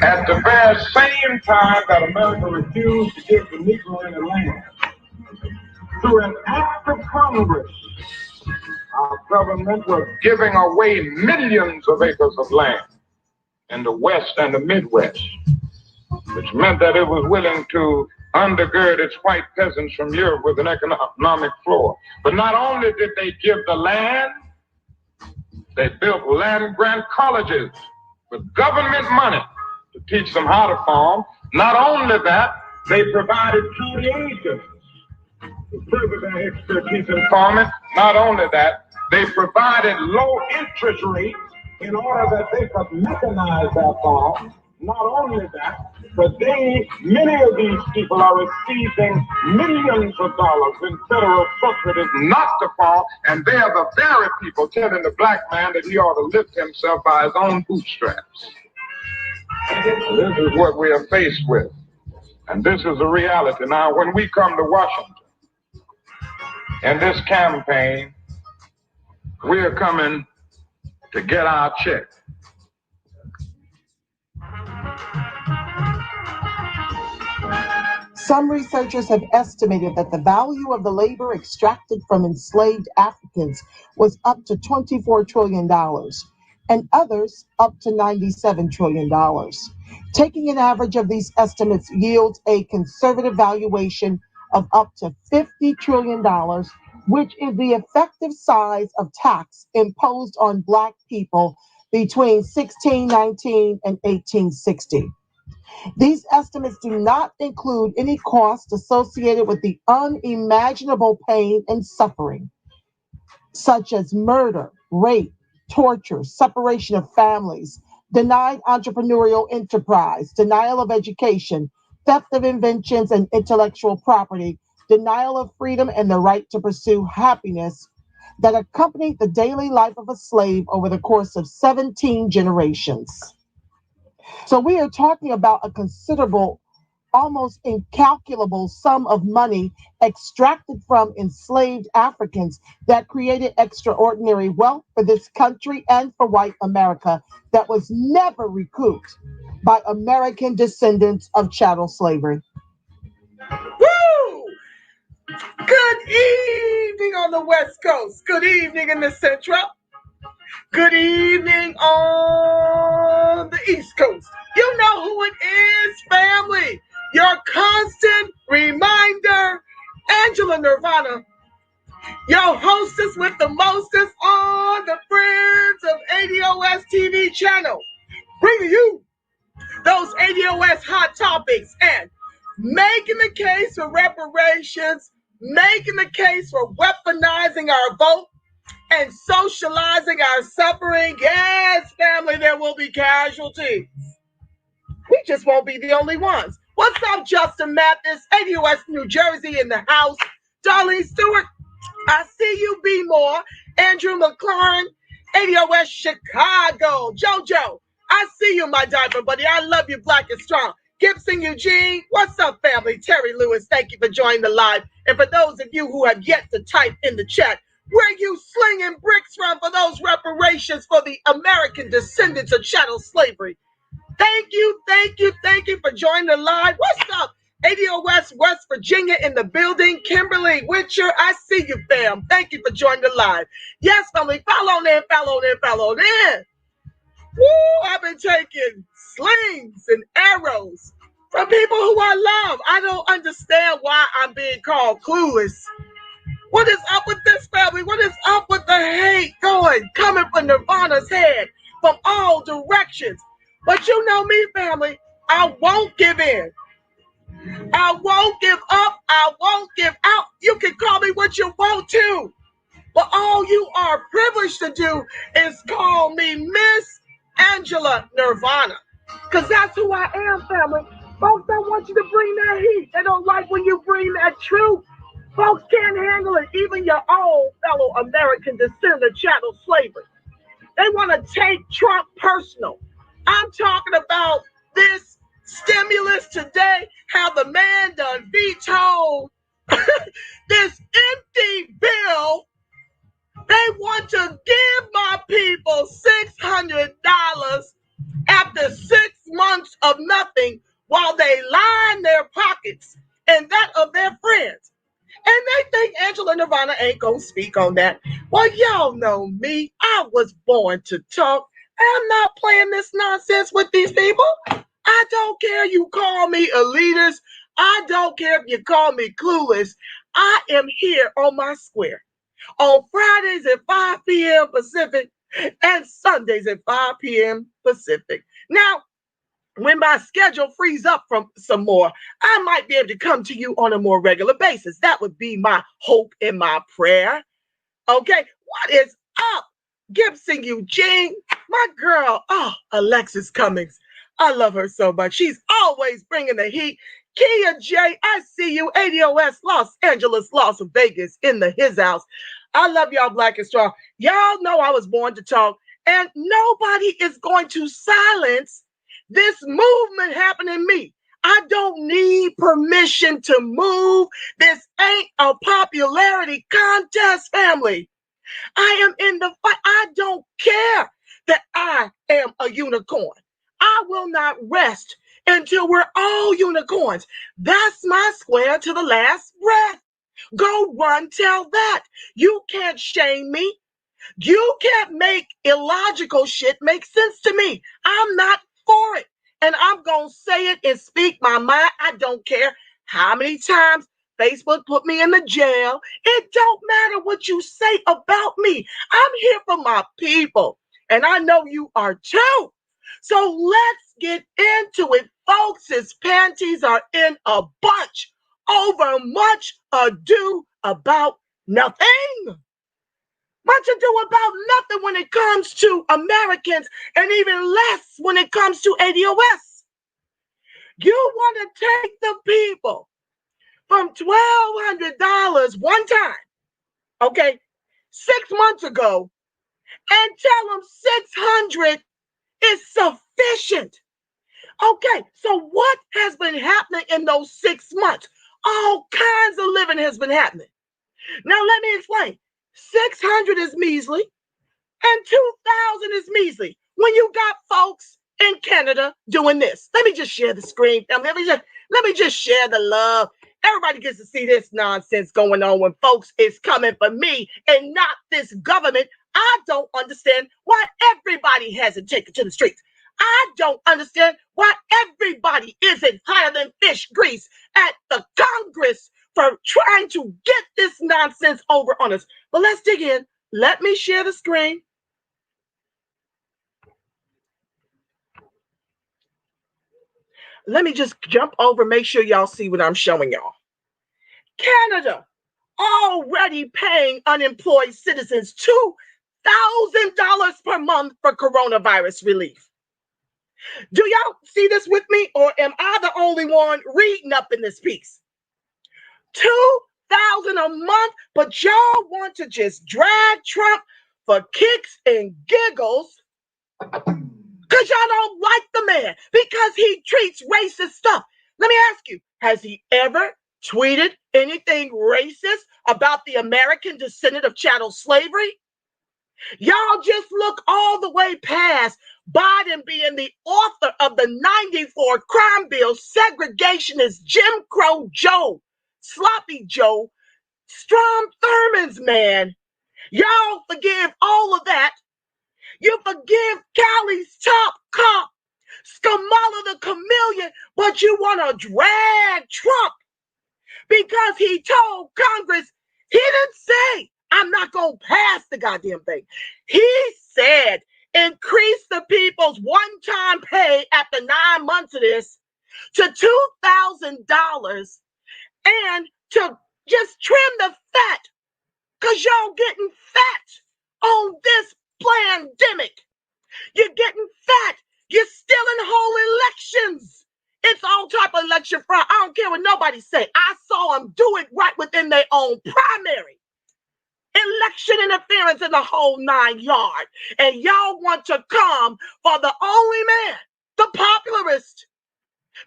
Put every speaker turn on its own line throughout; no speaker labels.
At the very same time that America refused to give the Negro any land, through an act of Congress, our government was giving away millions of acres of land in the West and the Midwest, which meant that it was willing to undergird its white peasants from Europe with an economic floor. But not only did they give the land, they built land-grant colleges with government money to teach them how to farm. Not only that, they provided county agents to further their expertise in farming. Not only that, they provided low interest rates in order that they could mechanize their farm. Not only that, but many of these people are receiving millions of dollars in federal subsidies not to farm, and they are the very people telling the black man that he ought to lift himself by his own bootstraps. This is what we are faced with, and this is the reality. Now, when we come to Washington in this campaign, we are coming to get our check.
Some researchers have estimated that the value of the labor extracted from enslaved Africans was up to $24 trillion, and others up to $97 trillion. Taking an average of these estimates yields a conservative valuation of up to $50 trillion, which is the effective size of tax imposed on Black people between 1619 and 1860. These estimates do not include any costs associated with the unimaginable pain and suffering, such as murder, rape, torture, separation of families, denied entrepreneurial enterprise, denial of education, theft of inventions and intellectual property, denial of freedom and the right to pursue happiness that accompanied the daily life of a slave over the course of 17 generations. So we are talking about a considerable, almost incalculable sum of money extracted from enslaved Africans that created extraordinary wealth for this country and for white America that was never recouped by American descendants of chattel slavery.
Woo! Good evening on the West Coast. Good evening in the Central. Good evening on the East Coast. You know who it is, family. Your constant reminder, Angela Nirvana, your hostess with the mostest on the Friends of ADOS TV channel, bringing you those ADOS hot topics and making the case for reparations, making the case for weaponizing our vote, and socializing our suffering. Yes, family, there will be casualties. We just won't be the only ones. What's up, Justin Mathis, ADOS New Jersey in the house. Darlene Stewart, I see you, B. Moore. Andrew McLaurin, ADOS Chicago. JoJo, I see you, my diamond buddy. I love you, Black and Strong. Gibson Eugene, what's up, family? Terry Lewis, thank you for joining the live. And for those of you who have yet to type in the chat, where you slinging bricks from for those reparations for the American descendants of chattel slavery? Thank you for joining the live. What's up? ADOS West Virginia in the building. Kimberly Witcher, I see you, fam. Thank you for joining the live. Yes, family, follow in. Woo, I've been taking slings and arrows from people who I love. I don't understand why I'm being called clueless. What is up with this, family? What is up with the hate coming from Nirvana's head from all directions? But you know me, family, I won't give in. I won't give up. I won't give out. You can call me what you want to, but all you are privileged to do is call me Miss Angela Nirvana, because that's who I am, family. Folks don't want you to bring that heat. They don't like when you bring that truth. Folks can't handle it. Even your own fellow American descendant of chattel slavery. They want to take Trump personal. I'm talking about this stimulus today, how the man done vetoed this empty bill. They want to give my people $600 after 6 months of nothing while they line their pockets and that of their friends. And they think Angela Nirvana ain't gonna speak on that. Well, y'all know me. I was born to talk. I'm not playing this nonsense with these people. I don't care you call me elitist. I don't care if you call me clueless. I am here on my square on Fridays at 5 p.m. Pacific and Sundays at 5 p.m. Pacific. Now, when my schedule frees up from some more, I might be able to come to you on a more regular basis. That would be my hope and my prayer. Okay, what is up? Gibson Eugene, my girl, Alexis Cummings. I love her so much. She's always bringing the heat. Kia J, I see you. ADOS, Los Angeles, Las Vegas, in the his house. I love y'all, Black and Strong. Y'all know I was born to talk, and nobody is going to silence this movement happening in me. I don't need permission to move. This ain't a popularity contest, family. I am in the fight. I don't care that I am a unicorn. I will not rest until we're all unicorns. That's my square to the last breath. Go run, tell that. You can't shame me. You can't make illogical shit make sense to me. I'm not for it. And I'm going to say it and speak my mind. I don't care how many times Facebook put me in the jail. It don't matter what you say about me. I'm here for my people. And I know you are too. So let's get into it, folks. His panties are in a bunch over much ado about nothing. Much ado about nothing when it comes to Americans, and even less when it comes to ADOS. You want to take the people from $1,200 one time, okay, 6 months ago, and tell them 600 is sufficient. Okay, so what has been happening in those 6 months? All kinds of living has been happening. Now let me explain. 600 is measly and 2,000 is measly. When you got folks in Canada doing this, let me just share the screen. Let me just share the love. Everybody gets to see this nonsense going on when folks is coming for me and not this government. I don't understand why everybody hasn't taken to the streets. I don't understand why everybody isn't hotter than fish grease at the Congress for trying to get this nonsense over on us. But let's dig in. Let me share the screen. Let me just jump over, make sure y'all see what I'm showing y'all. Canada already paying unemployed citizens $2,000 per month for coronavirus relief. Do y'all see this with me, or am I the only one reading up in this piece? $2,000 a month, but y'all want to just drag Trump for kicks and giggles because y'all don't like the man because he treats racist stuff. Let me ask you, has he ever tweeted anything racist about the American descendant of chattel slavery? Y'all just look all the way past Biden being the author of the 94 crime bill, segregationist Jim Crow Joe, Sloppy Joe, Strom Thurmond's man. Y'all forgive all of that. You forgive Cali's top cop, Kamala the chameleon, but you want to drag Trump because he told Congress, he didn't say, I'm not going to pass the goddamn thing. He said, increase the people's one-time pay after 9 months of this to $2,000 and to just trim the fat because y'all getting fat on this pandemic. You're getting fat. You're stealing whole elections. It's all type of election fraud. I don't care what nobody say. I saw them do it right within their own primary. Election interference in the whole 9 yards. And y'all want to come for the only man, the popularist,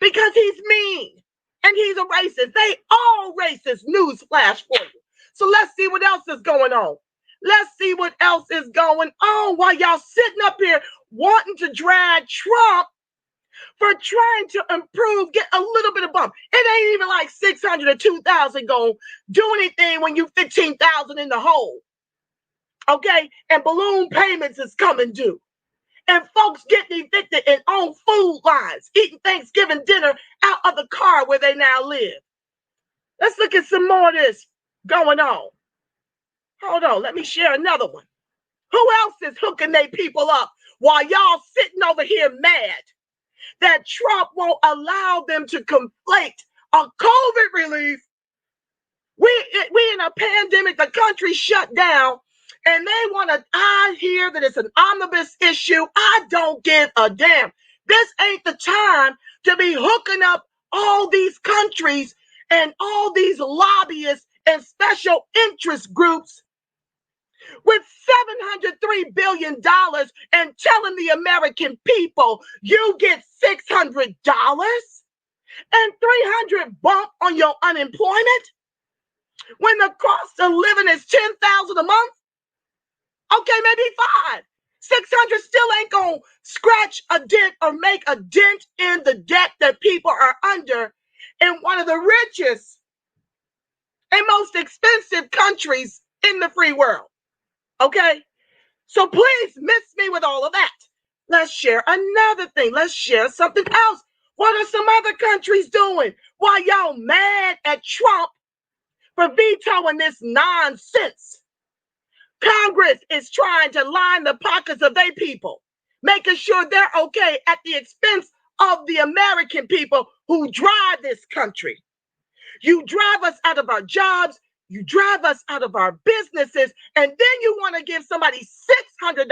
because he's mean and he's a racist. They all racist. Newsflash for you. So let's see what else is going on. Let's see what else is going on while y'all sitting up here wanting to drag Trump for trying to improve, get a little bit of bump. It ain't even like 600 or 2,000 gonna do anything when you 15,000 in the hole. Okay? And balloon payments is coming due. And folks getting evicted and on food lines, eating Thanksgiving dinner out of the car where they now live. Let's look at some more of this going on. Hold on, let me share another one. Who else is hooking their people up while y'all sitting over here mad that Trump won't allow them to conflate a COVID relief? We in a pandemic, the country shut down, and they want to, I hear that it's an omnibus issue. I don't give a damn. This ain't the time to be hooking up all these countries and all these lobbyists and special interest groups with $703 billion and telling the American people you get $600 and $300 bump on your unemployment when the cost of living is $10,000 a month. Okay, maybe 5. 600 still ain't gonna scratch a dent or make a dent in the debt that people are under in one of the richest and most expensive countries in the free world. Okay, so please miss me with all of that. Let's share another thing. Let's share something else. What are some other countries doing while y'all mad at Trump for vetoing this nonsense? Congress is trying to line the pockets of their people, making sure they're okay at the expense of the American people who drive this country. You drive us out of our jobs. You drive us out of our businesses, and then you want to give somebody $600.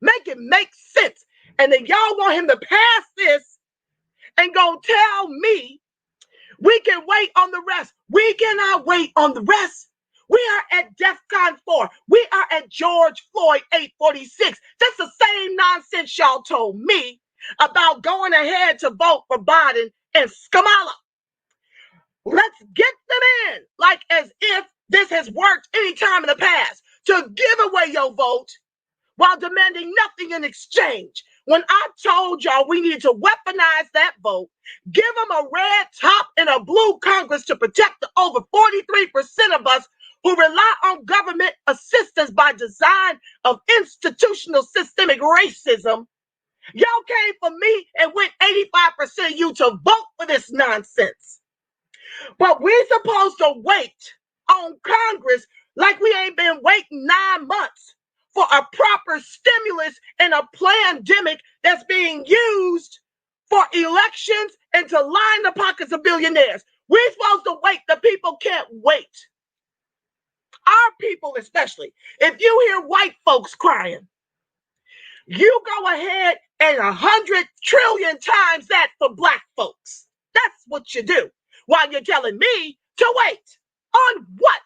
Make it make sense. And then y'all want him to pass this and go tell me we can wait on the rest. We cannot wait on the rest. We are at DEFCON 4. We are at George Floyd 846. That's the same nonsense y'all told me about going ahead to vote for Biden and Kamala. Let's get them in, like as if this has worked any time in the past, to give away your vote while demanding nothing in exchange. When I told y'all we needed to weaponize that vote, give them a red top and a blue Congress to protect the over 43% of us who rely on government assistance by design of institutional systemic racism, y'all came for me and went 85% of you to vote for this nonsense. But we're supposed to wait on Congress like we ain't been waiting 9 months for a proper stimulus and a pandemic that's being used for elections and to line the pockets of billionaires. We're supposed to wait. The people can't wait. Our people especially. If you hear white folks crying, you go ahead and 100 trillion times that for black folks. That's what you do. While you're telling me to wait on what?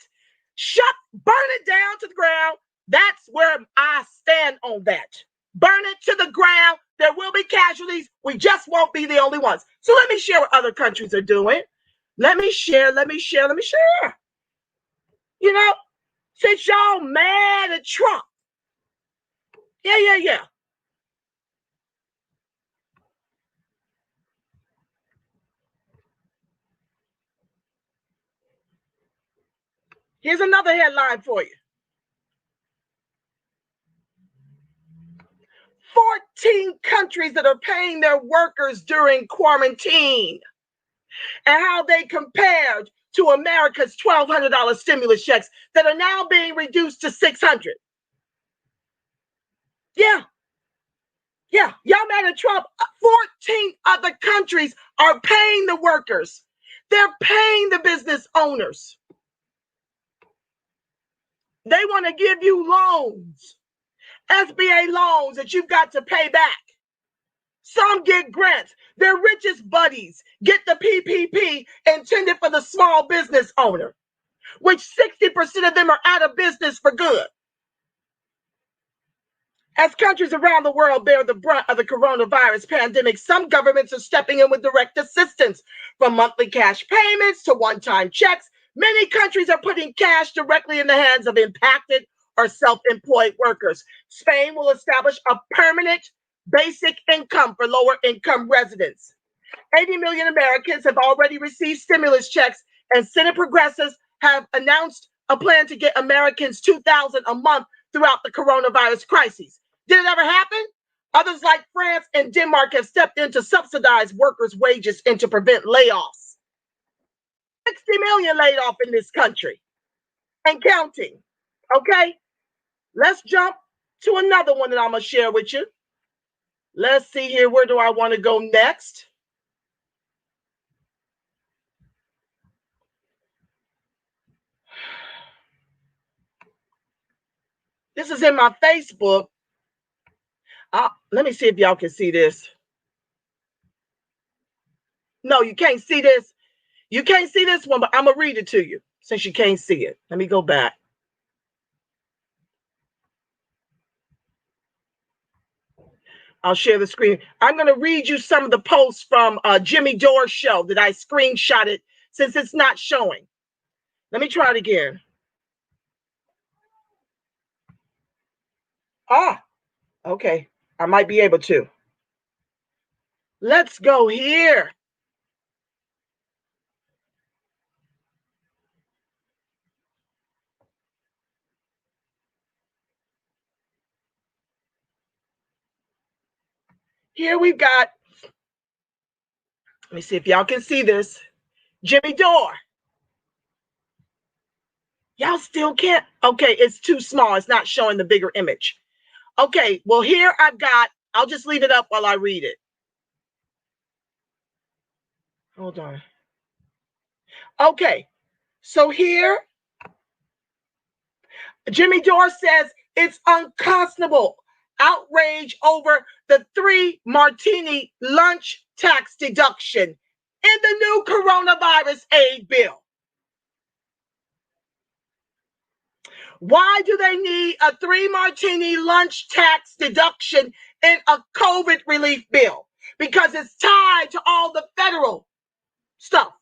Burn it down to the ground. That's where I stand on that. Burn it to the ground. There will be casualties. We just won't be the only ones. So let me share what other countries are doing. Let me share. You know, since y'all mad at Trump. Yeah. Here's another headline for you. 14 countries that are paying their workers during quarantine and how they compared to America's $1,200 stimulus checks that are now being reduced to $600. Yeah. Y'all mad at Trump? 14 other countries are paying the workers. They're paying the business owners. They want to give you loans, SBA loans that you've got to pay back. Some get grants. Their richest buddies get the PPP intended for the small business owner, which 60% of them are out of business for good. As countries around the world bear the brunt of the coronavirus pandemic, some governments are stepping in with direct assistance, from monthly cash payments to one-time checks. Many countries are putting cash directly in the hands of impacted or self-employed workers. Spain will establish a permanent basic income for lower-income residents. 80 million Americans have already received stimulus checks, and Senate progressives have announced a plan to get Americans $2,000 a month throughout the coronavirus crisis. Did it ever happen? Others like France and Denmark have stepped in to subsidize workers' wages and to prevent layoffs. 60 million laid off in this country and counting. Okay, let's jump to another one that I'm going to share with you. Let's see here. Where do I want to go next? This is in my Facebook. Let me see if y'all can see this. No, you can't see this. You can't see this one, but I'm going to read it to you since you can't see it. Let me go back. I'll share the screen. I'm going to read you some of the posts from Jimmy Dore's show that I screenshotted since it's not showing. Let me try it again. Okay. I might be able to. Let's go here. Here we've got, let me see if y'all can see this. Jimmy Dore. Y'all still can't? Okay, it's too small. It's not showing the bigger image. Okay, well, here I've got, I'll just leave it up while I read it. Hold on. Okay, so here, Jimmy Dore says it's unconscionable outrage over the 3 martini lunch tax deduction in the new coronavirus aid bill. Why do they need a 3 martini lunch tax deduction in a COVID relief bill? Because it's tied to all the federal stuff.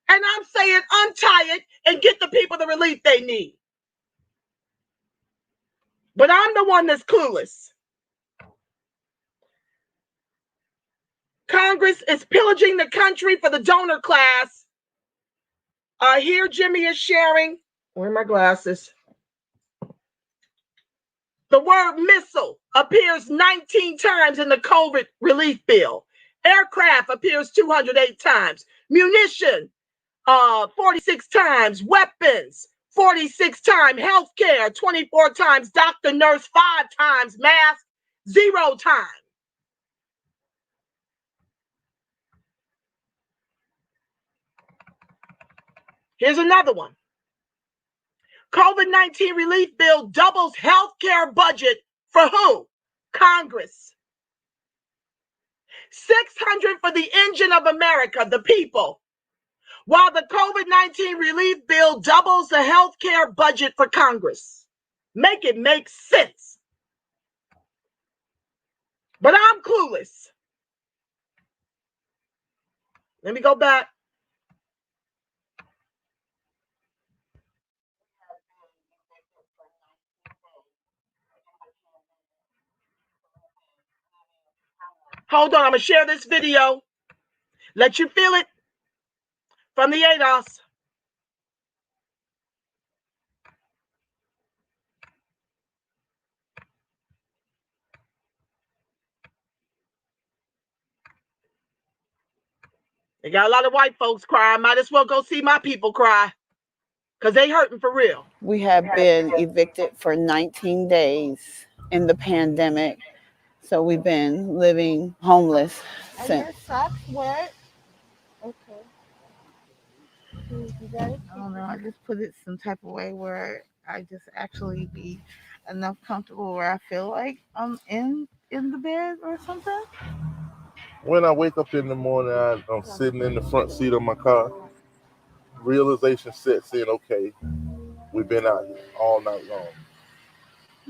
And I'm saying untie it and get the people the relief they need. But I'm the one that's clueless. Congress is pillaging the country for the donor class. Here Jimmy is sharing. Where are my glasses? The word missile appears 19 times in the COVID relief bill. Aircraft appears 208 times. Munition, 46 times. Weapons, 46 times. Healthcare, 24 times. Doctor, nurse, 5 times. Mask, 0 times. Here's another one. COVID-19 relief bill doubles healthcare budget for who? Congress. 600 for the engine of America, the people. While the COVID-19 relief bill doubles the healthcare budget for Congress. Make it make sense. But I'm clueless. Let me go back. Hold on, I'm going to share this video. Let you feel it from the ADOS. They got a lot of white folks crying. Might as well go see my people cry. Because they hurting for real.
We have been evicted for 19 days in the pandemic. So we've been living homeless since.
Your socks wet? Okay.
I don't know. I just put it some type of way where I just actually be enough comfortable where I feel like I'm in the bed or something.
When I wake up in the morning, I'm sitting in the front seat of my car. Realization sets in, okay, we've been out here all night long.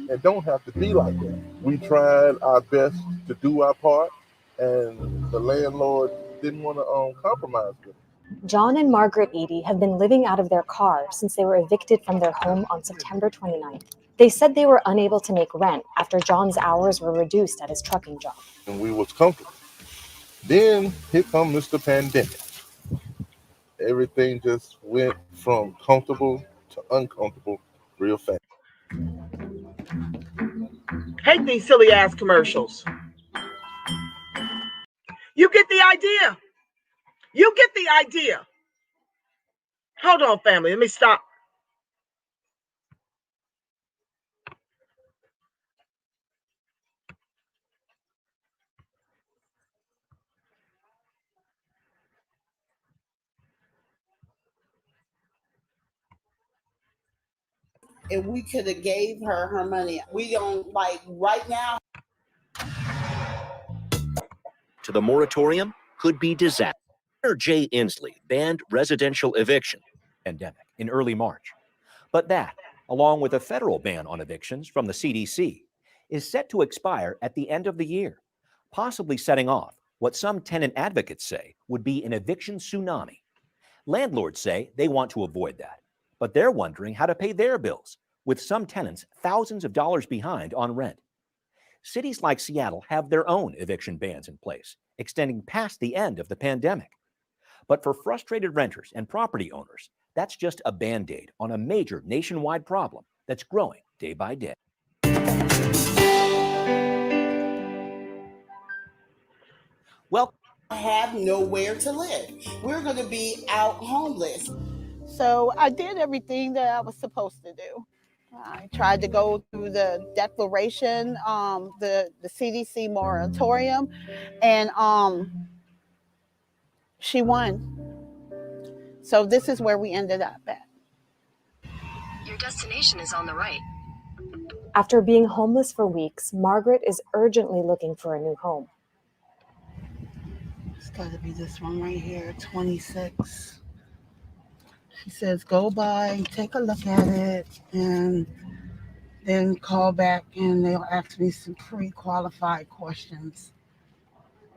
It don't have to be like that. We tried our best to do our part, and the landlord didn't want to compromise with it.
John and Margaret Eady have been living out of their car since they were evicted from their home on September 29th. They said they were unable to make rent after John's hours were reduced at his trucking job.
And we was comfortable. Then here come Mr. Pandemic. Everything just went from comfortable to uncomfortable real fast.
Hate these silly ass commercials. You get the idea. You get the idea. Hold on, family. Let me stop.
If we could have gave her money, we don't like right now.
To the moratorium could be disaster. Governor Jay Inslee banned residential eviction
pandemic in early March. But that, along with a federal ban on evictions from the CDC, is set to expire at the end of the year, possibly setting off what some tenant advocates say would be an eviction tsunami. Landlords say they want to avoid that, but they're wondering how to pay their bills, with some tenants thousands of dollars behind on rent. Cities like Seattle have their own eviction bans in place, extending past the end of the pandemic. But for frustrated renters and property owners, that's just a Band-Aid on a major nationwide problem that's growing day by day. Well,
I have nowhere to live. We're going to be out homeless. So I did everything that I was supposed to do. I tried to go through the declaration, the CDC moratorium, and she won. So this is where we ended up at.
Your destination is on the right.
After being homeless for weeks, Margaret is urgently looking for a new home.
It's got to be this one right here, 26. She says, go by, take a look at it, and then call back, and they'll ask me some pre-qualified questions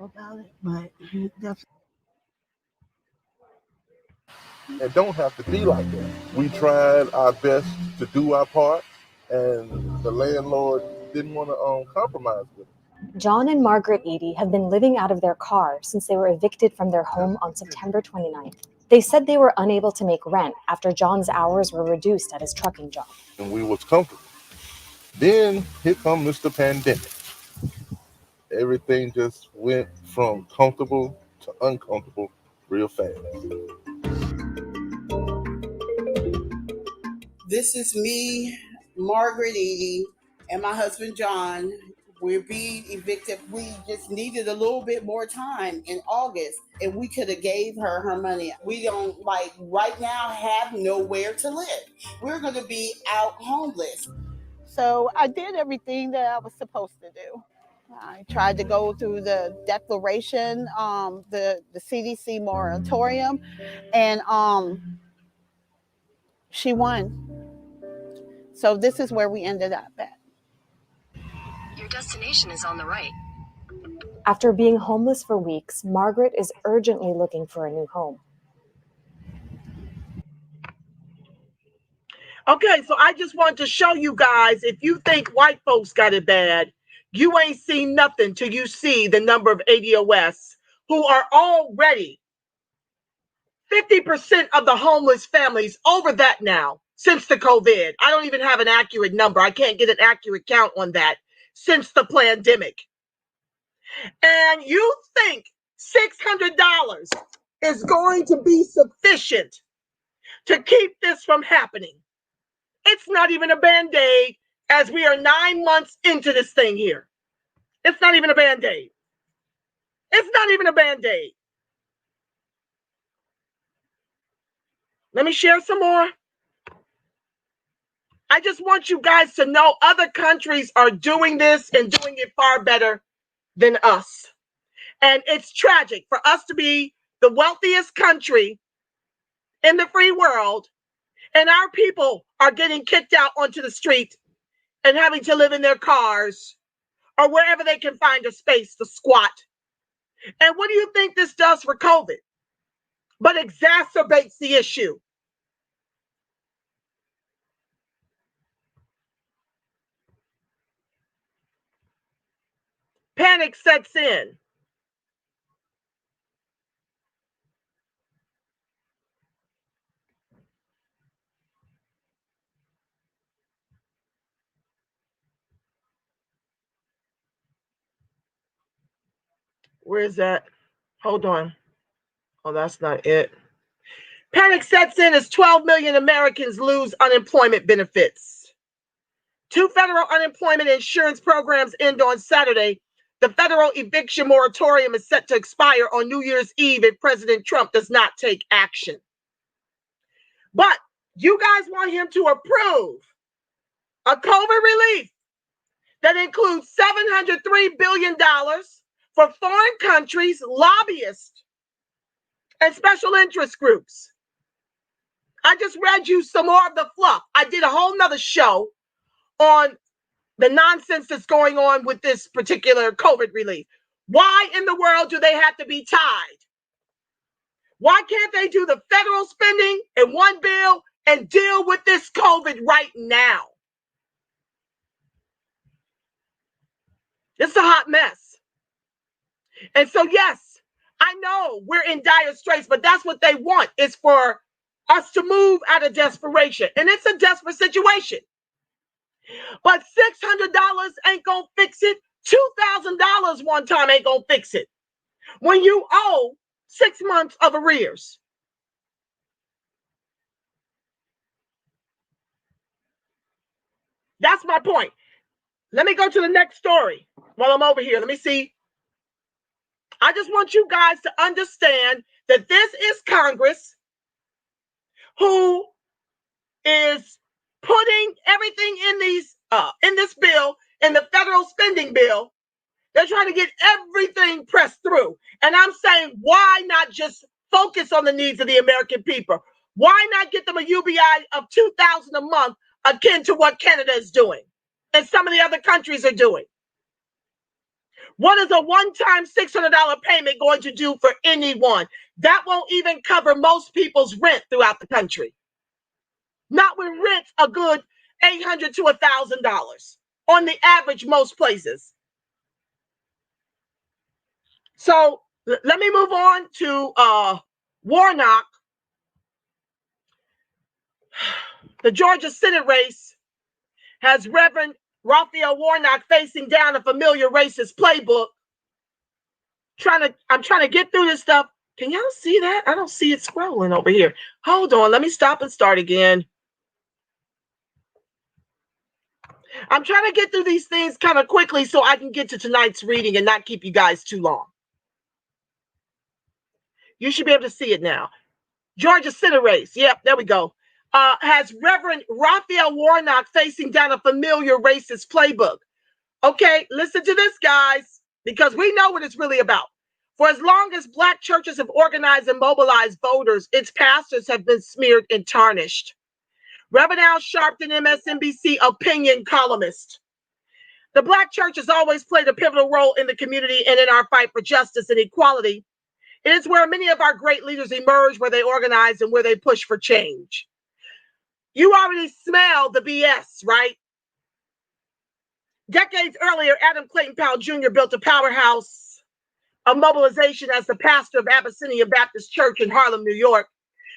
about it. But definitely.
It don't have to be like that. We tried our best to do our part, and the landlord didn't want to compromise with it.
John and Margaret Eady have been living out of their car since they were evicted from their home on September 29th. They said they were unable to make rent after John's hours were reduced at his trucking job.
And we was comfortable. Then here come Mr. Pandemic. Everything just went from comfortable to uncomfortable real fast.
This is me, Margaret Eady, and my husband, John. We're being evicted. We just needed a little bit more time in August, and we could have gave her money. We don't like right now have nowhere to live. We're going to be out homeless. So I did everything that I was supposed to do. I tried to go through the declaration, the CDC moratorium, and she won. So this is where we ended up at.
Your destination is on the right.
After being homeless for weeks, Margaret is urgently looking for a new home.
Okay, so I just want to show you guys, if you think white folks got it bad, you ain't seen nothing till you see the number of ADOS who are already 50% of the homeless families over that now since the COVID. I don't even have an accurate number. I can't get an accurate count on that since the pandemic. And you think $600 is going to be sufficient to keep this from happening? It's not even a Band-Aid, as we are 9 months into this thing here. It's not even a Band-Aid. It's not even a Band-Aid. Let me share some more. I just want you guys to know other countries are doing this and doing it far better than us. And it's tragic for us to be the wealthiest country in the free world, and our people are getting kicked out onto the street and having to live in their cars or wherever they can find a space to squat. And what do you think this does for COVID? But exacerbates the issue. Panic sets in. Where is that? Hold on. Oh, that's not it. Panic sets in as 12 million Americans lose unemployment benefits. 2 federal unemployment insurance programs end on Saturday. The federal eviction moratorium is set to expire on New Year's Eve if President Trump does not take action. But you guys want him to approve a COVID relief that includes $703 billion for foreign countries, lobbyists, and special interest groups. I just read you some more of the fluff. I did a whole nother show on the nonsense that's going on with this particular COVID relief. Why in the world do they have to be tied? Why can't they do the federal spending in one bill and deal with this COVID right now? It's a hot mess. And so, yes, I know we're in dire straits, but that's what they want, is for us to move out of desperation. And it's a desperate situation. But $600 ain't gonna fix it. $2,000 one time ain't gonna fix it. When you owe 6 months of arrears. That's my point. Let me go to the next story while I'm over here. Let me see. I just want you guys to understand that this is Congress who is putting everything in this bill, in the federal spending bill. They're trying to get everything pressed through. And I'm saying, why not just focus on the needs of the American people? Why not get them a UBI of $2,000 a month, akin to what Canada is doing and some of the other countries are doing? What is a one-time $600 payment going to do for anyone? That won't even cover most people's rent throughout the country. Not when rent's a good $800 to $1,000 on the average most places. So let me move on to Warnock. The Georgia Senate race has Reverend Raphael Warnock facing down a familiar racist playbook. I'm trying to get through this stuff. Can y'all see that? I don't see it scrolling over here. Hold on. Let me stop and start again. I'm trying to get through these things kind of quickly so I can get to tonight's reading and not keep you guys too long. You should be able to see it now. Georgia Senate race. Yep, there we go. Has Reverend Raphael Warnock facing down a familiar racist playbook. Okay, listen to this, guys, because we know what it's really about. For as long as Black churches have organized and mobilized voters, its pastors have been smeared and tarnished. Reverend Al Sharpton, MSNBC opinion columnist. The Black church has always played a pivotal role in the community and in our fight for justice and equality. It is where many of our great leaders emerge, where they organize and where they push for change. You already smell the BS, right? Decades earlier, Adam Clayton Powell Jr. built a powerhouse of mobilization as the pastor of Abyssinia Baptist Church in Harlem, New York.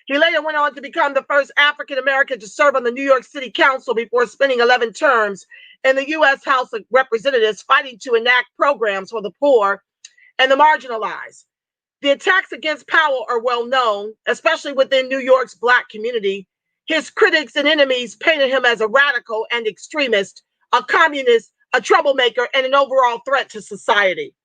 He later went on to become the first African-American to serve on the New York City Council before spending 11 terms in the U.S. House of Representatives fighting to enact programs for the poor and the marginalized. The attacks against Powell are well known, especially within New York's Black community. His critics and enemies painted him as a radical and extremist, a communist, a troublemaker, and an overall threat to society.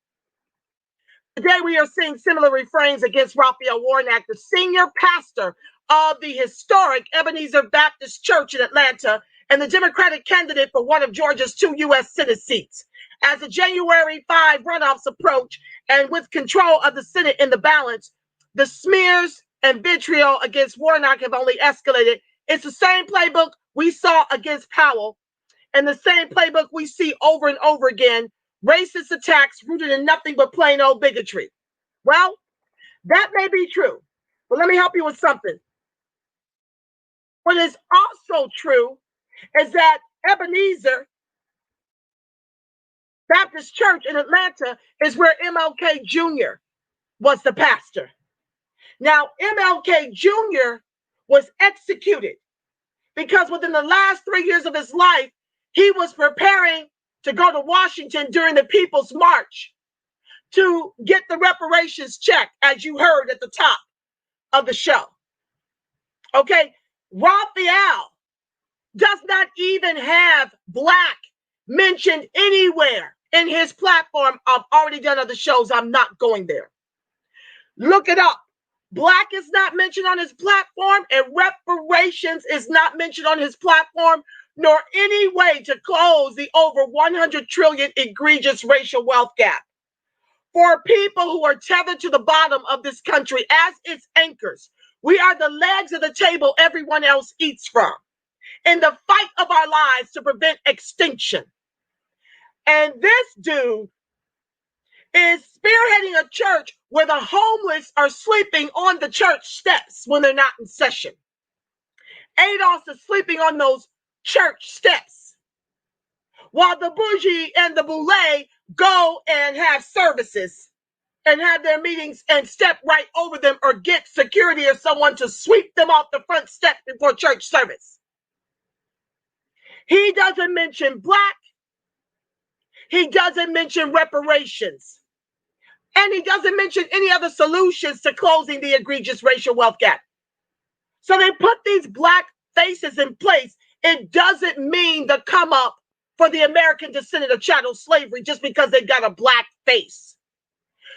Today, we are seeing similar refrains against Raphael Warnock, the senior pastor of the historic Ebenezer Baptist Church in Atlanta and the Democratic candidate for one of Georgia's 2 U.S. Senate seats. As the January 5 runoffs approach, and with control of the Senate in the balance, the smears and vitriol against Warnock have only escalated. It's the same playbook we saw against Powell, and the same playbook we see over and over again, racist attacks rooted in nothing but plain old bigotry. Well, that may be true, but let me help you with something. What is also true is that Ebenezer Baptist Church in Atlanta is where MLK Jr. was the pastor. Now, MLK Jr. was executed because within the last 3 years of his life, he was preparing to go to Washington during the People's March to get the reparations check, as you heard at the top of the show. Okay, Raphael does not even have black mentioned anywhere in his platform. I've already done other shows. I'm not going there. Look it up. Black is not mentioned on his platform, and reparations is not mentioned on his platform, nor any way to close the over 100 trillion egregious racial wealth gap. For people who are tethered to the bottom of this country as its anchors, we are the legs of the table everyone else eats from in the fight of our lives to prevent extinction. And this dude is spearheading a church where the homeless are sleeping on the church steps when they're not in session. Adolf is sleeping on those church steps, while the bougie and the boule go and have services and have their meetings and step right over them or get security or someone to sweep them off the front step before church service. He doesn't mention black. He doesn't mention reparations. And he doesn't mention any other solutions to closing the egregious racial wealth gap. So they put these black faces in place. It doesn't mean the come up for the American descendant of chattel slavery just because they got a black face.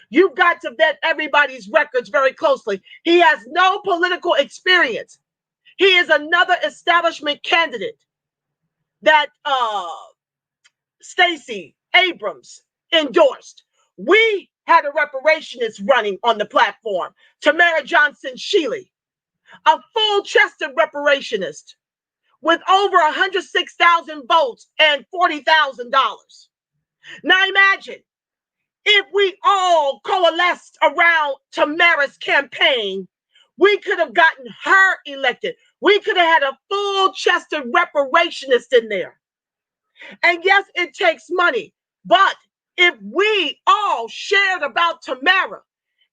You've got to vet everybody's records very closely. He has no political experience. He is another establishment candidate that Stacey Abrams endorsed. We had a reparationist running on the platform, Tamara Johnson-Shealy, a full-chested reparationist with over 106,000 votes and $40,000. Now imagine if we all coalesced around Tamara's campaign, we could have gotten her elected. We could have had a full-chested reparationist in there. And yes, it takes money, but if we all shared about Tamara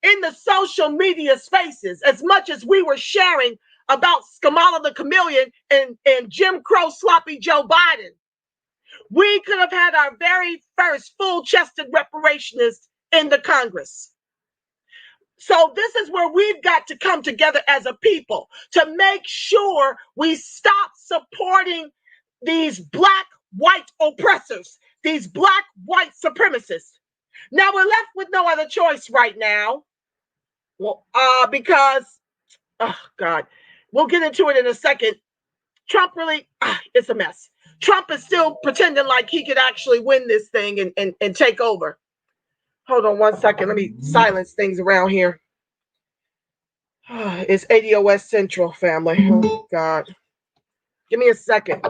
in the social media spaces as much as we were sharing about Kamala the Chameleon and Jim Crow sloppy Joe Biden, we could have had our very first full-chested reparationist in the Congress. So this is where we've got to come together as a people to make sure we stop supporting these black white oppressors, these black white supremacists. Now we're left with no other choice right now. Well, because, oh God, we'll get into it in a second. Trump really, it's a mess. Trump is still pretending like he could actually win this thing and take over. Hold on one second. Let me silence things around here. It's ADOS Central, family. Oh God. Give me a second.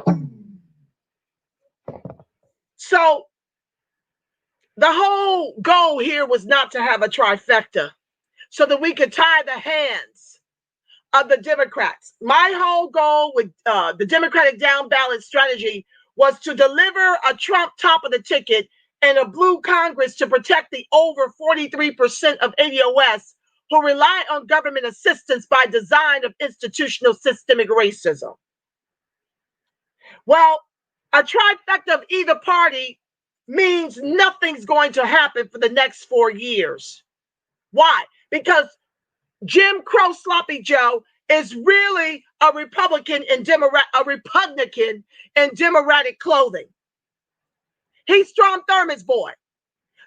So the whole goal here was not to have a trifecta so that we could tie the hands of the Democrats. My whole goal with the Democratic down ballot strategy was to deliver a Trump top of the ticket and a blue Congress to protect the over 43% of ADOS who rely on government assistance by design of institutional systemic racism. Well, a trifecta of either party means nothing's going to happen for the next 4 years. Why? Because Jim Crow Sloppy Joe is really a Republican in Republican in Democratic clothing. He's Strom Thurmond's boy.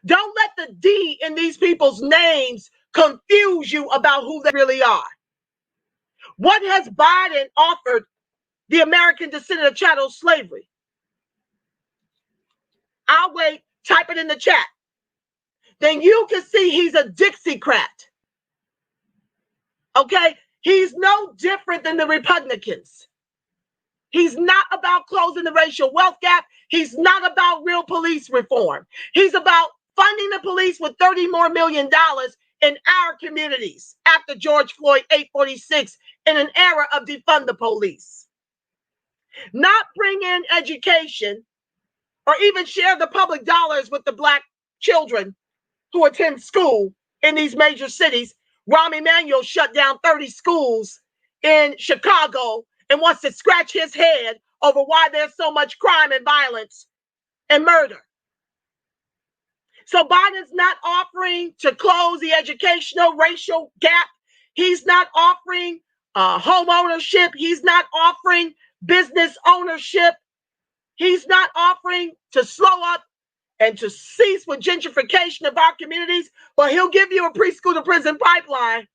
Don't let the D in these people's names confuse you about who they really are. What has Biden offered the American descendant of chattel slavery? I'll wait type it in the chat, then you can see he's a Dixiecrat. Okay? He's no different than the Republicans. He's not about closing the racial wealth gap. He's not about real police reform. He's about funding the police with $30 million more in our communities after George Floyd 846 in an era of defund the police. Not bring in education or even share the public dollars with the Black children who attend school in these major cities. Rahm Emanuel shut down 30 schools in Chicago and wants to scratch his head over why there's so much crime and violence and murder. So Biden's not offering to close the educational racial gap. He's not offering home ownership. He's not offering business ownership. He's not offering to slow up and to cease with gentrification of our communities. But he'll give you a preschool to prison pipeline.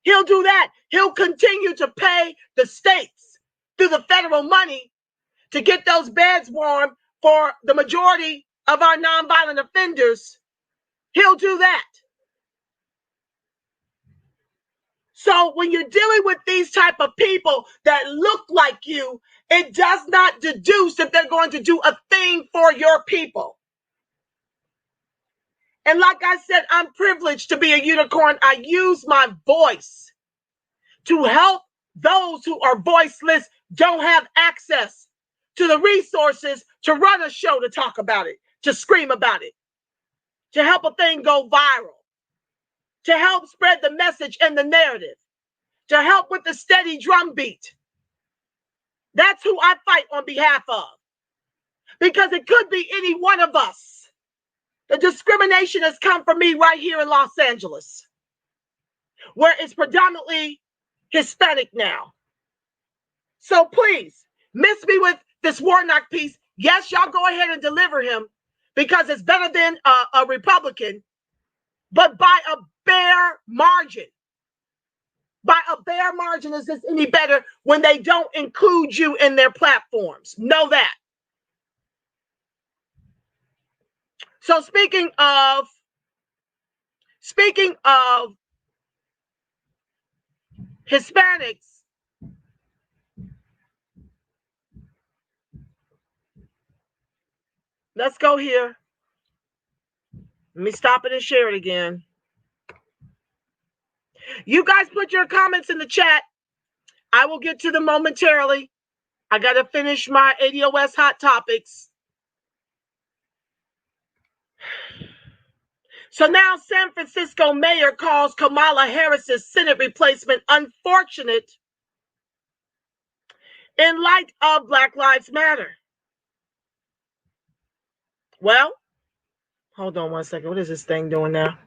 He'll do that. He'll continue to pay the states through the federal money to get those beds warm for the majority of our nonviolent offenders. He'll do that. So when you're dealing with these type of people that look like you, it does not deduce that they're going to do a thing for your people. And like I said, I'm privileged to be a unicorn. I use my voice to help those who are voiceless, don't have access to the resources to run a show, to talk about it, to scream about it, to help a thing go viral, to help spread the message and the narrative, to help with the steady drumbeat. That's who I fight on behalf of. Because it could be any one of us. The discrimination has come from me right here in Los Angeles, where it's predominantly Hispanic now. So please, miss me with this Warnock piece. Yes, y'all go ahead and deliver him because it's better than a Republican, but by a bare margin. By a bare margin, is this any better when they don't include you in their platforms? Know that. So speaking of Hispanics, let's go here. Let me stop it and share it again. You guys put your comments in the chat. I will get to them momentarily. I got to finish my ADOS hot topics. So now San Francisco mayor calls Kamala Harris's Senate replacement unfortunate in light of Black Lives Matter. Well, hold on one second. What is this thing doing now?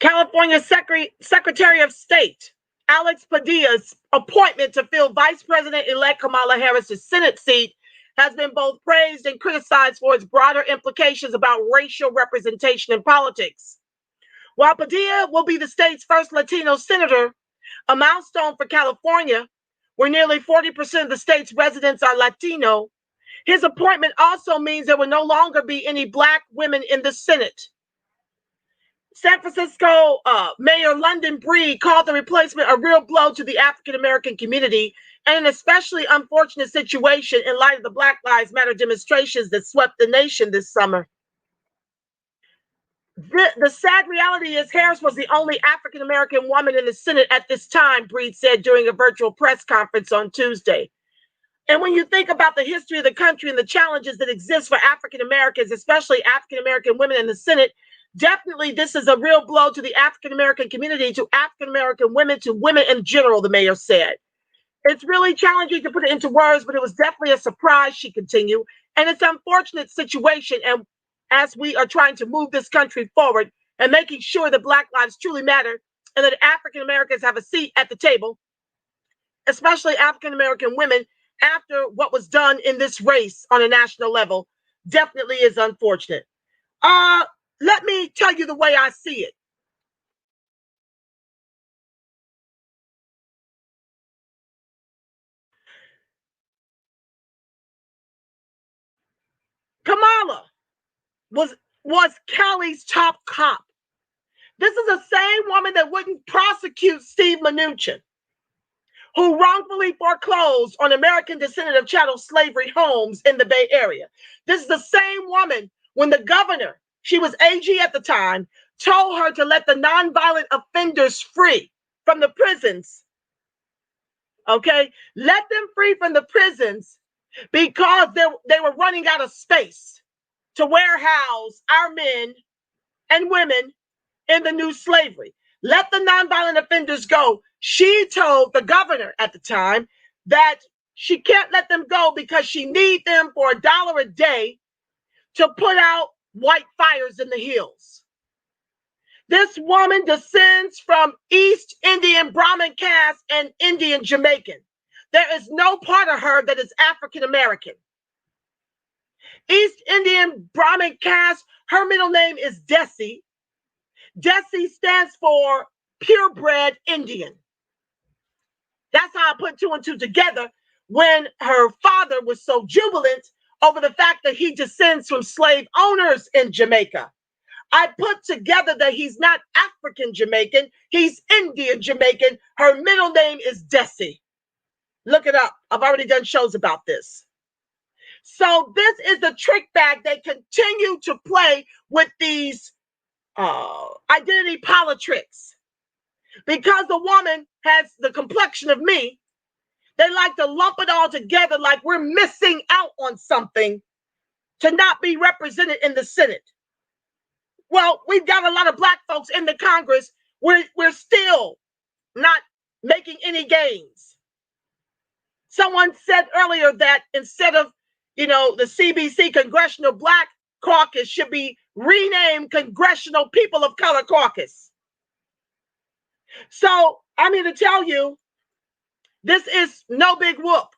California Secretary of State Alex Padilla's appointment to fill Vice President-elect Kamala Harris's Senate seat has been both praised and criticized for its broader implications about racial representation in politics. While Padilla will be the state's first Latino senator, a milestone for California, where nearly 40% of the state's residents are Latino, his appointment also means there will no longer be any Black women in the Senate. San Francisco Mayor London Breed called the replacement a real blow to the African-American community and an especially unfortunate situation in light of the Black Lives Matter demonstrations that swept the nation this summer. The sad reality is Harris was the only African-American woman in the Senate at this time, Breed said during a virtual press conference on Tuesday. And when you think about the history of the country and the challenges that exist for African-Americans, especially African-American women in the Senate, definitely this is a real blow to the African-American community, to African-American women, to women in general, the mayor said. It's really challenging to put it into words, but it was definitely a surprise, she continued. And it's an unfortunate situation. And as we are trying to move this country forward and making sure that Black lives truly matter and that African-Americans have a seat at the table, especially African-American women, after what was done in this race on a national level, definitely is unfortunate. Let me tell you the way I see it. Kamala was Cali's top cop. This is the same woman that wouldn't prosecute Steve Mnuchin, who wrongfully foreclosed on American descendant of chattel slavery homes in the Bay Area. This is the same woman when the governor, she was AG at the time, told her to let the nonviolent offenders free from the prisons. Okay? Let them free from the prisons because they were running out of space to warehouse our men and women in the new slavery. Let the nonviolent offenders go. She told the governor at the time that she can't let them go because she needs them for $1 a day to put out white fires in the hills. This woman descends from East Indian Brahmin caste and Indian Jamaican. There is no part of her that is African American. East Indian Brahmin caste, her middle name is Desi. Desi stands for purebred Indian. That's how I put 2 and 2 together when her father was so jubilant over the fact that he descends from slave owners in Jamaica. I put together that he's not African Jamaican, he's Indian Jamaican. Her middle name is Desi. Look it up. I've already done shows about this. So this is the trick bag they continue to play with these identity politics. Because the woman has the complexion of me, they like to lump it all together like we're missing out on something to not be represented in the Senate. Well, we've got a lot of black folks in the Congress. We're still not making any gains. Someone said earlier that instead of, the CBC Congressional Black Caucus should be renamed Congressional People of Color Caucus. So I'm here to tell you, this is no big whoop.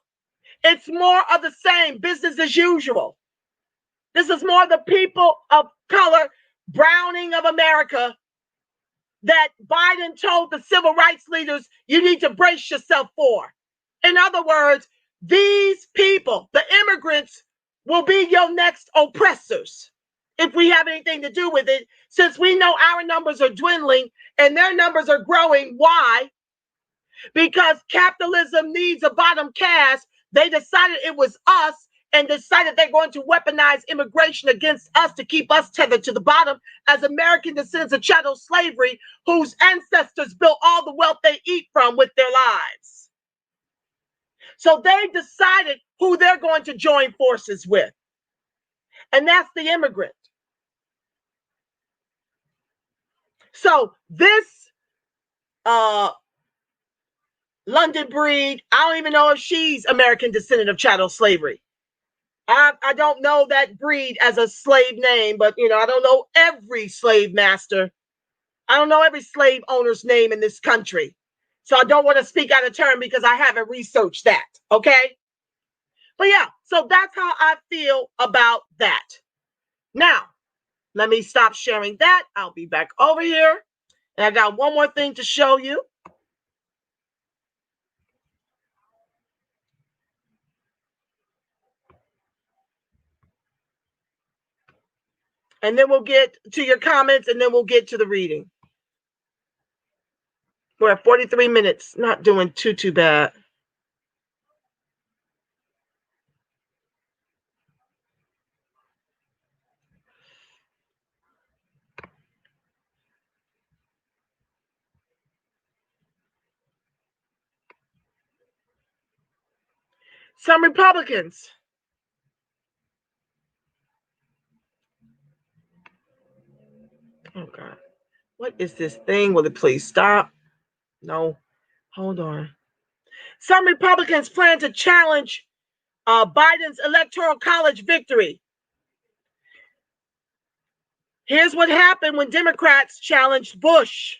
It's more of the same, business as usual. This is more the people of color, browning of America, that Biden told the civil rights leaders, you need to brace yourself for. In other words, these people, the immigrants, will be your next oppressors if we have anything to do with it, since we know our numbers are dwindling and their numbers are growing. Why? Because capitalism needs a bottom caste. They decided it was us and decided they're going to weaponize immigration against us to keep us tethered to the bottom as American descendants of chattel slavery, whose ancestors built all the wealth they eat from with their lives. So they decided who they're going to join forces with. And that's the immigrant. So this London breed, I don't even know if she's American descendant of chattel slavery. I don't know that breed as a slave name, but I don't know every slave master. I don't know every slave owner's name in this country. So I don't want to speak out of turn because I haven't researched that. Okay. But yeah, so that's how I feel about that. Now, let me stop sharing that. I'll be back over here. And I got one more thing to show you. And then we'll get to your comments and then we'll get to the reading. We're at 43 minutes. Not doing too bad. Some Republicans. Oh, God. What is this thing? Will it please stop? No. Hold on. Some Republicans plan to challenge Biden's Electoral College victory. Here's what happened when Democrats challenged Bush.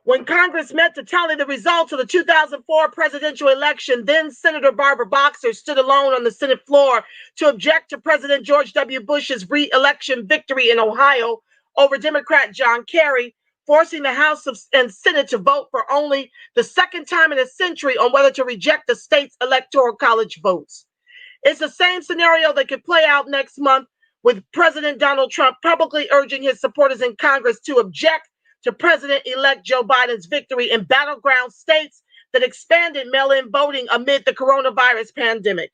When Congress met to tally the results of the 2004 presidential election, then Senator Barbara Boxer stood alone on the Senate floor to object to President George W. Bush's re-election victory in Ohio over Democrat John Kerry, forcing the House and Senate to vote for only the second time in a century on whether to reject the state's electoral college votes. It's the same scenario that could play out next month with President Donald Trump publicly urging his supporters in Congress to object to President-elect Joe Biden's victory in battleground states that expanded mail-in voting amid the coronavirus pandemic.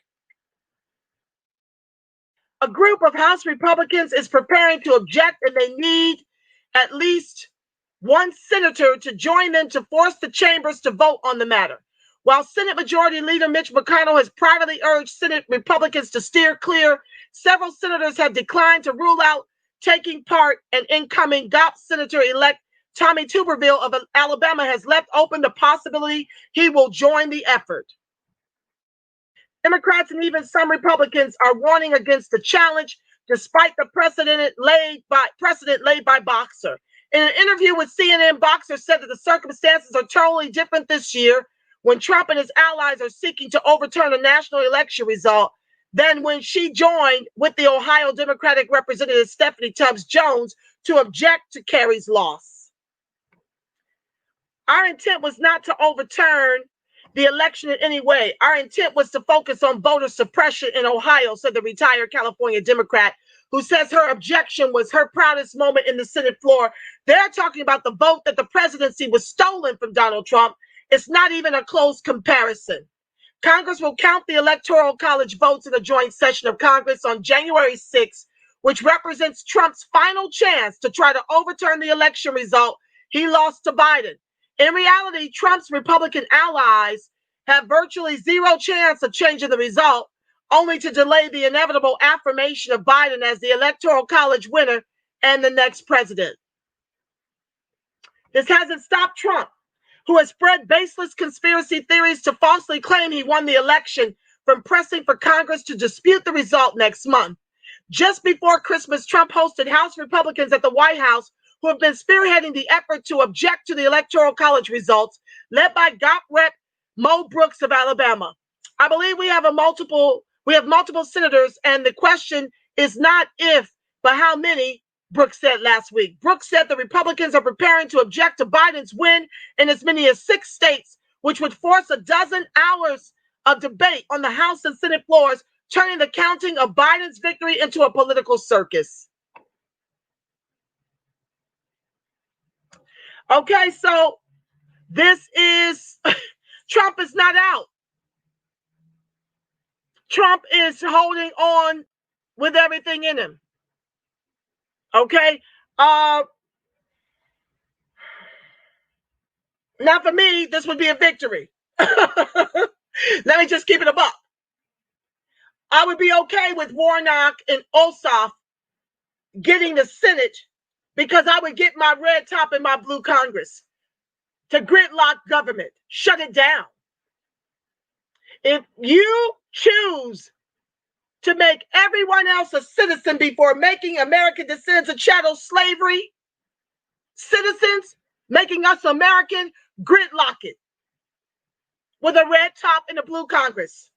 A group of House Republicans is preparing to object, and they need at least one senator to join them to force the chambers to vote on the matter. While Senate Majority Leader Mitch McConnell has privately urged Senate Republicans to steer clear, several senators have declined to rule out taking part, and incoming GOP Senator-elect Tommy Tuberville of Alabama has left open the possibility he will join the effort. Democrats and even some Republicans are warning against the challenge, despite the precedent laid by Boxer. In an interview with CNN, Boxer said that the circumstances are totally different this year when Trump and his allies are seeking to overturn a national election result than when she joined with the Ohio Democratic Representative Stephanie Tubbs Jones to object to Kerry's loss. Our intent was not to overturn the election in any way. Our intent was to focus on voter suppression in Ohio, said the retired California Democrat, who says her objection was her proudest moment in the Senate floor. They're talking about the vote that the presidency was stolen from Donald Trump. It's not even a close comparison. Congress will count the Electoral College votes in a joint session of Congress on January 6th, which represents Trump's final chance to try to overturn the election result he lost to Biden. In reality, Trump's Republican allies have virtually zero chance of changing the result, only to delay the inevitable affirmation of Biden as the Electoral College winner and the next president. This hasn't stopped Trump, who has spread baseless conspiracy theories to falsely claim he won the election, from pressing for Congress to dispute the result next month. Just before Christmas, Trump hosted House Republicans at the White House who have been spearheading the effort to object to the Electoral College results, led by GOP Rep. Mo Brooks of Alabama. I believe we have multiple senators, and the question is not if, but how many, Brooks said last week. Brooks said the Republicans are preparing to object to Biden's win in as many as 6 states, which would force a dozen hours of debate on the House and Senate floors, turning the counting of Biden's victory into a political circus. Okay, so this is, Trump is not out. Trump is holding on with everything in him. Okay? Now for me, this would be a victory. Let me just keep it a buck. I would be okay with Warnock and Ossoff getting the Senate, because I would get my red top and my blue Congress to gridlock government, shut it down. If you choose to make everyone else a citizen before making American descendants of chattel slavery citizens, making us American, gridlock it with a red top and a blue Congress.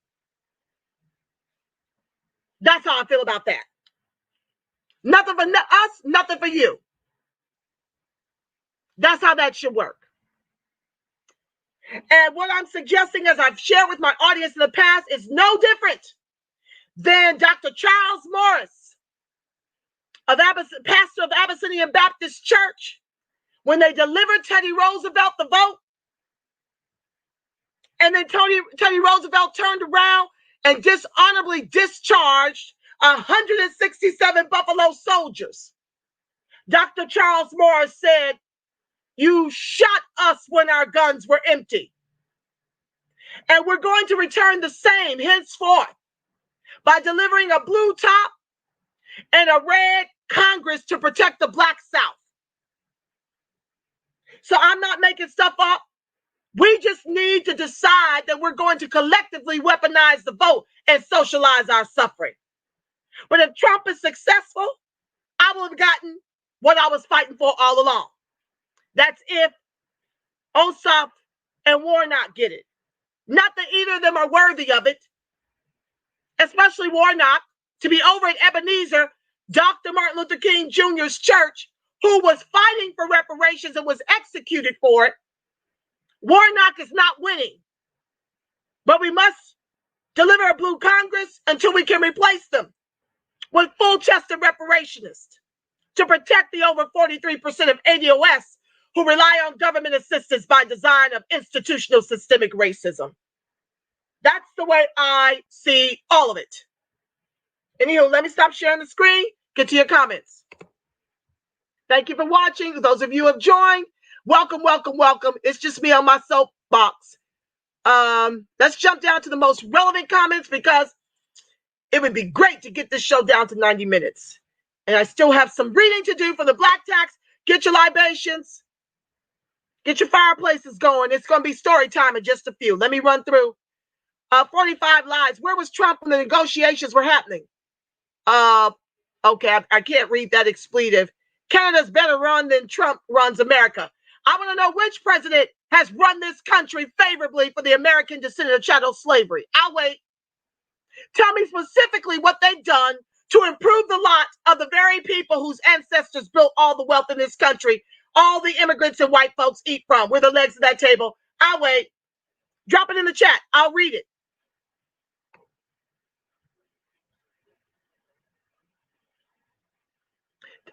That's how I feel about that. Nothing for us, nothing for you. That's how that should work. And what I'm suggesting, as I've shared with my audience in the past, is no different than Dr. Charles Morris, pastor of Abyssinian Baptist Church, when they delivered Teddy Roosevelt the vote, and then Teddy Roosevelt turned around and dishonorably discharged 167 Buffalo soldiers. Dr. Charles Morris said, "You shot us when our guns were empty. And we're going to return the same henceforth by delivering a blue top and a red Congress to protect the Black South." So I'm not making stuff up. We just need to decide that we're going to collectively weaponize the vote and socialize our suffering. But if Trump is successful, I will have gotten what I was fighting for all along. That's if Ossoff and Warnock get it. Not that either of them are worthy of it, especially Warnock, to be over at Ebenezer, Dr. Martin Luther King Jr.'s church, who was fighting for reparations and was executed for it, Warnock is not winning. But we must deliver a blue Congress until we can replace them with full-chested reparationists to protect the over 43% of ADOS who rely on government assistance by design of institutional systemic racism. That's the way I see all of it. Anywho, let me stop sharing the screen. Get to your comments. Thank you for watching. Those of you who have joined, welcome, welcome, welcome. It's just me on my soapbox. Let's jump down to the most relevant comments because it would be great to get this show down to 90 minutes. And I still have some reading to do for the black tax. Get your libations. Get your fireplaces going. It's going to be story time in just a few. Let me run through 45 lies. Where was Trump when the negotiations were happening? Okay, I can't read that expletive. Canada's better run than Trump runs America. I want to know which president has run this country favorably for the American descendant of chattel slavery. I'll wait. Tell me specifically what they've done to improve the lot of the very people whose ancestors built all the wealth in this country, all the immigrants and white folks eat from. We're the legs of that table. I'll wait. Drop it in the chat. I'll read it.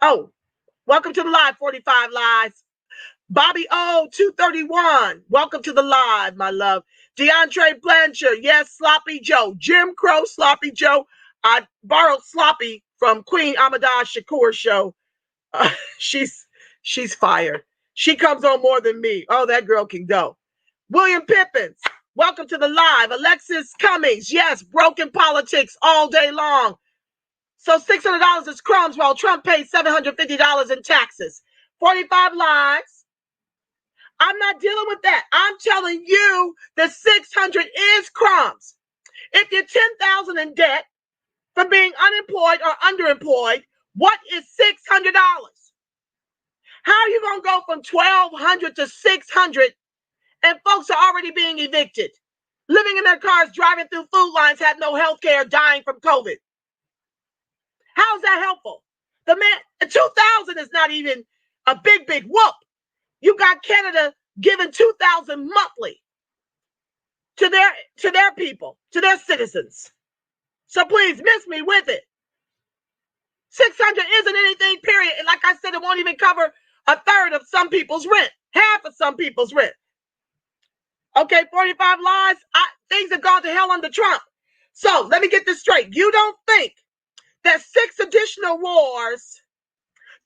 Oh, welcome to the live, 45 Lies. Bobby O, 231. Welcome to the live, my love. DeAndre Blanchard. Yes, Sloppy Joe. Jim Crow, Sloppy Joe. I borrowed Sloppy from Queen Amadou Shakur's show. She's fired. She comes on more than me. Oh, that girl can go. William Pippins. Welcome to the live. Alexis Cummings. Yes, broken politics all day long. So $600 is crumbs while Trump pays $750 in taxes. 45 lies. I'm not dealing with that. I'm telling you the 600 is crumbs. If you're 10,000 in debt for being unemployed or underemployed, what is $600? How are you going to go from 1,200 to 600 and folks are already being evicted, living in their cars, driving through food lines, have no health care, dying from COVID? How is that helpful? The man, 2,000 is not even a big whoop. You got Canada giving 2,000 monthly to their people, to their citizens. So please miss me with it. 600 isn't anything, period. And like I said, it won't even cover a third of some people's rent, half of some people's rent. Okay, 45 lies. Things have gone to hell under Trump. So let me get this straight. You don't think that 6 additional wars,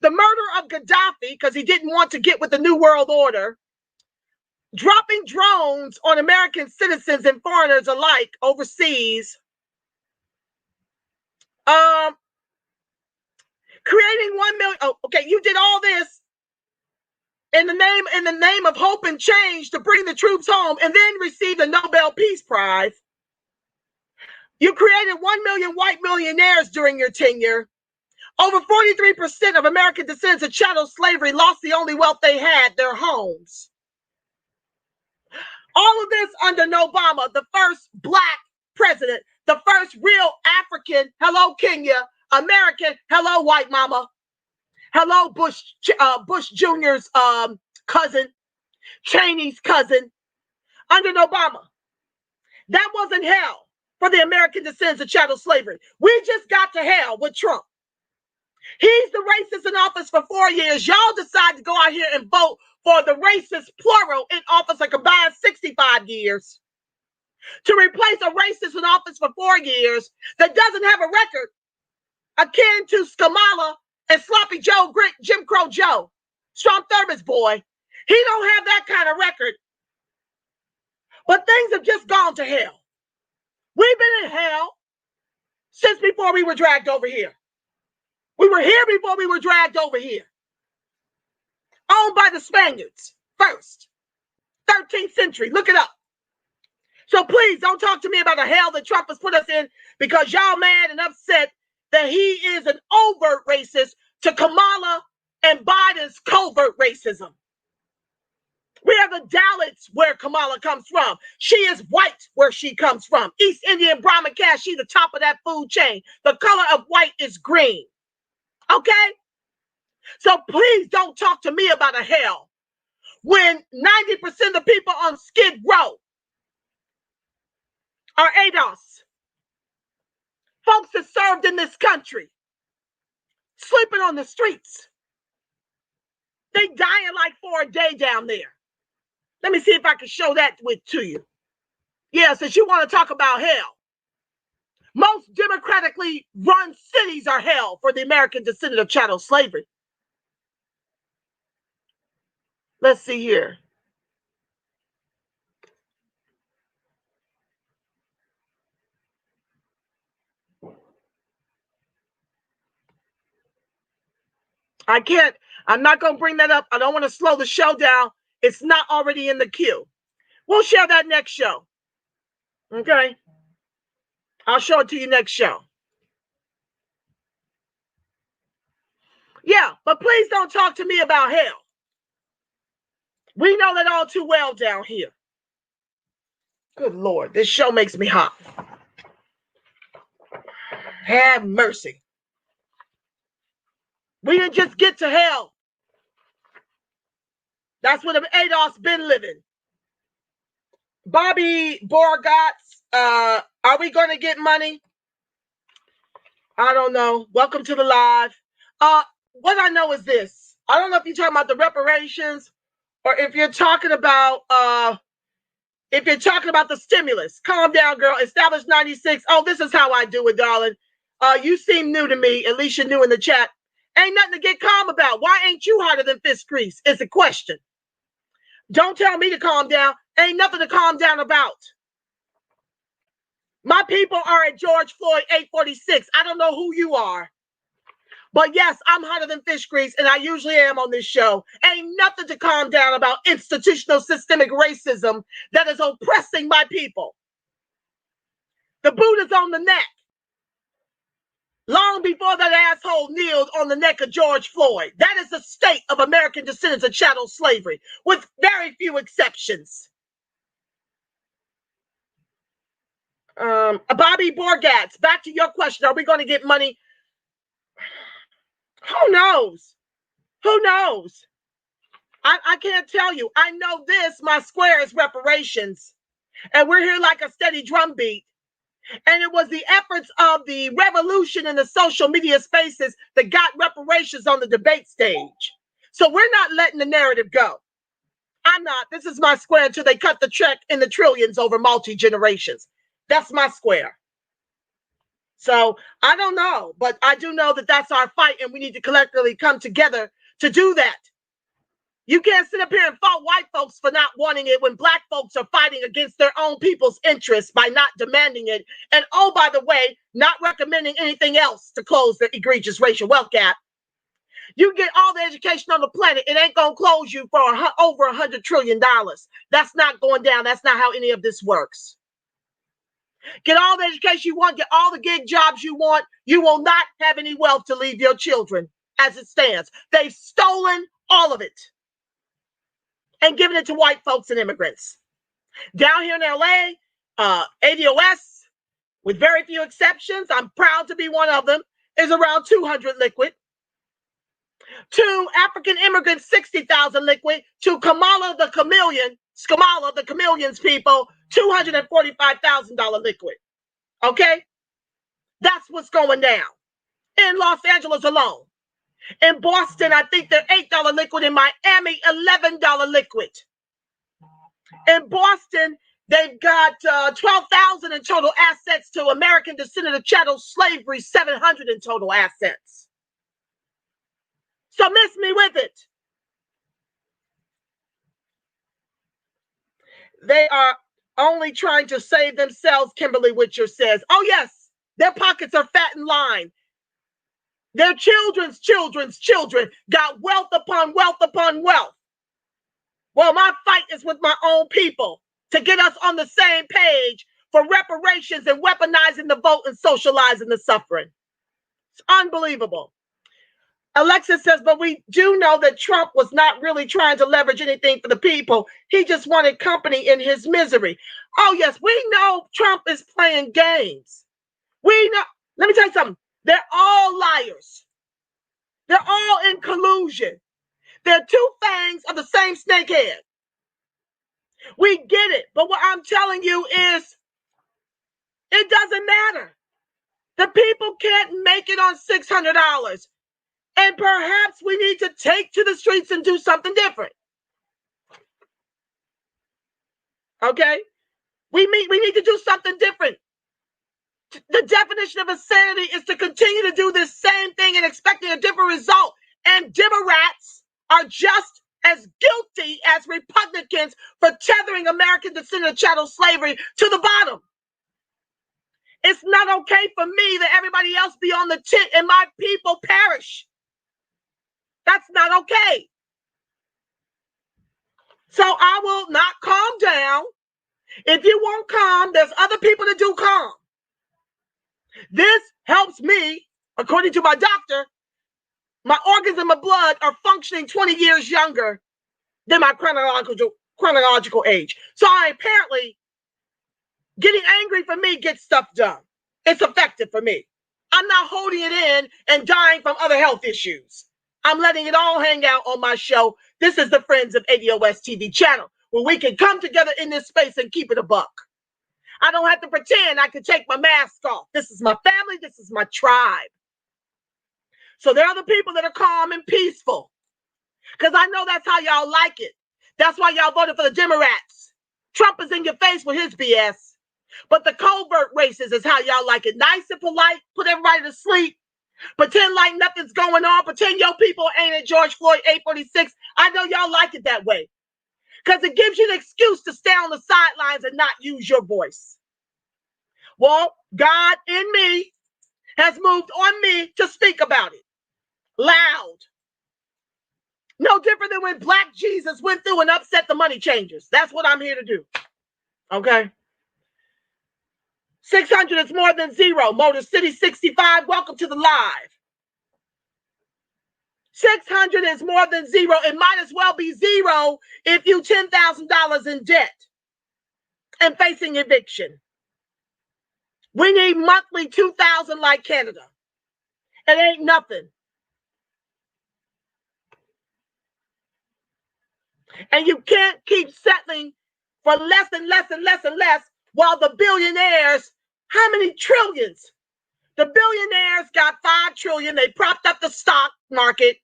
the murder of Gaddafi, because he didn't want to get with the New World Order, dropping drones on American citizens and foreigners alike overseas, creating 1 million. Oh, okay, you did all this in the name of hope and change to bring the troops home, and then received a Nobel Peace Prize. You created 1 million white millionaires during your tenure. Over 43% of American descendants of chattel slavery lost the only wealth they had, their homes. All of this under Obama, the first black president, the first real African, hello Kenya, American, hello white mama, hello Bush Jr.'s cousin, Cheney's cousin, under Obama. That wasn't hell for the American descendants of chattel slavery. We just got to hell with Trump. He's the racist in office for 4 years. Y'all decide to go out here and vote for the racist plural in office a combined 65 years. To replace a racist in office for 4 years that doesn't have a record akin to Kamala and Sloppy Joe, Jim Crow Joe, Strom Thurmond's boy. He don't have that kind of record. But things have just gone to hell. We've been in hell since before we were dragged over here. We were here before we were dragged over here. Owned by the Spaniards first. 13th century. Look it up. So please don't talk to me about the hell that Trump has put us in because y'all mad and upset that he is an overt racist to Kamala and Biden's covert racism. We have the Dalits where Kamala comes from. She is white where she comes from. East Indian Brahmin caste, she's the top of that food chain. The color of white is green. Okay? So please don't talk to me about a hell when 90% of the people on Skid Row are ADOS. Folks that served in this country, sleeping on the streets. They dying like for a day down there. Let me see if I can show that to you. Yeah, since you want to talk about hell. Most democratically run cities are hell for the American descendant of chattel slavery. Let's see here. I'm not going to bring that up. I don't want to slow the show down. It's not already in the queue. We'll share that next show. Okay? I'll show it to you next show. Yeah, but please don't talk to me about hell. We know that all too well down here. Good Lord, this show makes me hot. Have mercy. We didn't just get to hell. That's where the ADOS been living. Bobby Borgatz, are we going to get money? I don't know. Welcome to the live. What I know is this. I don't know if you're talking about the reparations or if you're talking about the stimulus. Calm down, girl. Established 96. Oh, this is how I do it, darling. You seem new to me. At least you're new in the chat. Ain't nothing to get calm about. Why ain't you hotter than fist grease? It's a question. Don't tell me to calm down. Ain't nothing to calm down about. My people are at George Floyd 846. I don't know who you are. But yes, I'm hotter than fish grease, and I usually am on this show. Ain't nothing to calm down about institutional systemic racism that is oppressing my people. The boot is on the neck. Long before that asshole kneeled on the neck of George Floyd. That is the state of American descendants of chattel slavery, with very few exceptions. Bobby Borgatz, back to your question. Are we going to get money? Who knows? Who knows? I can't tell you. I know this. My square is reparations. And we're here like a steady drumbeat. And it was the efforts of the revolution in the social media spaces that got reparations on the debate stage. So we're not letting the narrative go. I'm not. This is my square until they cut the check in the trillions over multi-generations. That's my square. So I don't know, but I do know that that's our fight, and we need to collectively come together to do that. You can't sit up here and fault white folks for not wanting it when black folks are fighting against their own people's interests by not demanding it. And oh, by the way, not recommending anything else to close the egregious racial wealth gap. You get all the education on the planet, it ain't going to close you for over $100 trillion. That's not going down. That's not how any of this works. Get all the education you want, get all the gig jobs you want. You will not have any wealth to leave your children as it stands. They've stolen all of it and given it to white folks and immigrants. Down here in LA, ADOS, with very few exceptions, I'm proud to be one of them, is around 200 liquid. To African immigrants, 60,000 liquid. To Kamala the Chameleon's people, $245,000 liquid. Okay? That's what's going down in Los Angeles alone. In Boston, I think they're $8 liquid. In Miami, $11 liquid. In Boston, they've got 12,000 in total assets. To American descendant of chattel slavery, 700 in total assets. So miss me with it. They are only trying to save themselves, Kimberly Witcher says. Oh, yes, their pockets are fat and lined. Their children's children got wealth upon wealth upon wealth. Well, my fight is with my own people to get us on the same page for reparations and weaponizing the vote and socializing the suffering. It's unbelievable. Alexis says, but we do know that Trump was not really trying to leverage anything for the people. He just wanted company in his misery. Oh, yes, we know Trump is playing games. We know. Let me tell you something. They're all liars. They're all in collusion. They're two fangs of the same snake head. We get it, but what I'm telling you is it doesn't matter. The people can't make it on $600. And perhaps we need to take to the streets and do something different. Okay? We need to do something different. The definition of insanity is to continue to do this same thing and expecting a different result. And Democrats are just as guilty as Republicans for tethering American descendant chattel slavery to the bottom. It's not okay for me that everybody else be on the tit and my people perish. That's not okay. So I will not calm down. If you won't calm, there's other people that do calm. This helps me, according to my doctor, my organs and my blood are functioning 20 years younger than my chronological age. So apparently, getting angry for me gets stuff done. It's effective for me. I'm not holding it in and dying from other health issues. I'm letting it all hang out on my show. This is the Friends of ADOS TV channel, where we can come together in this space and keep it a buck. I don't have to pretend I can take my mask off. This is my family. This is my tribe. So there are the people that are calm and peaceful, because I know that's how y'all like it. That's why y'all voted for the Democrats. Trump is in your face with his BS. But the covert races is how y'all like it. Nice and polite, put everybody to sleep. Pretend like nothing's going on. Pretend your people ain't at George Floyd 846. I know y'all like it that way, because it gives you an excuse to stay on the sidelines and not use your voice. Well, God in me has moved on me to speak about it loud. No different than when Black Jesus went through and upset the money changers. That's what I'm here to do. Okay? 600 is more than zero. Motor City 65, welcome to the live. 600 is more than zero. It might as well be zero if you $10,000 in debt and facing eviction. We need monthly $2,000 like Canada. It ain't nothing. And you can't keep settling for less and less and less and less while the billionaires, how many trillions? The billionaires got $5 trillion. They propped up the stock market.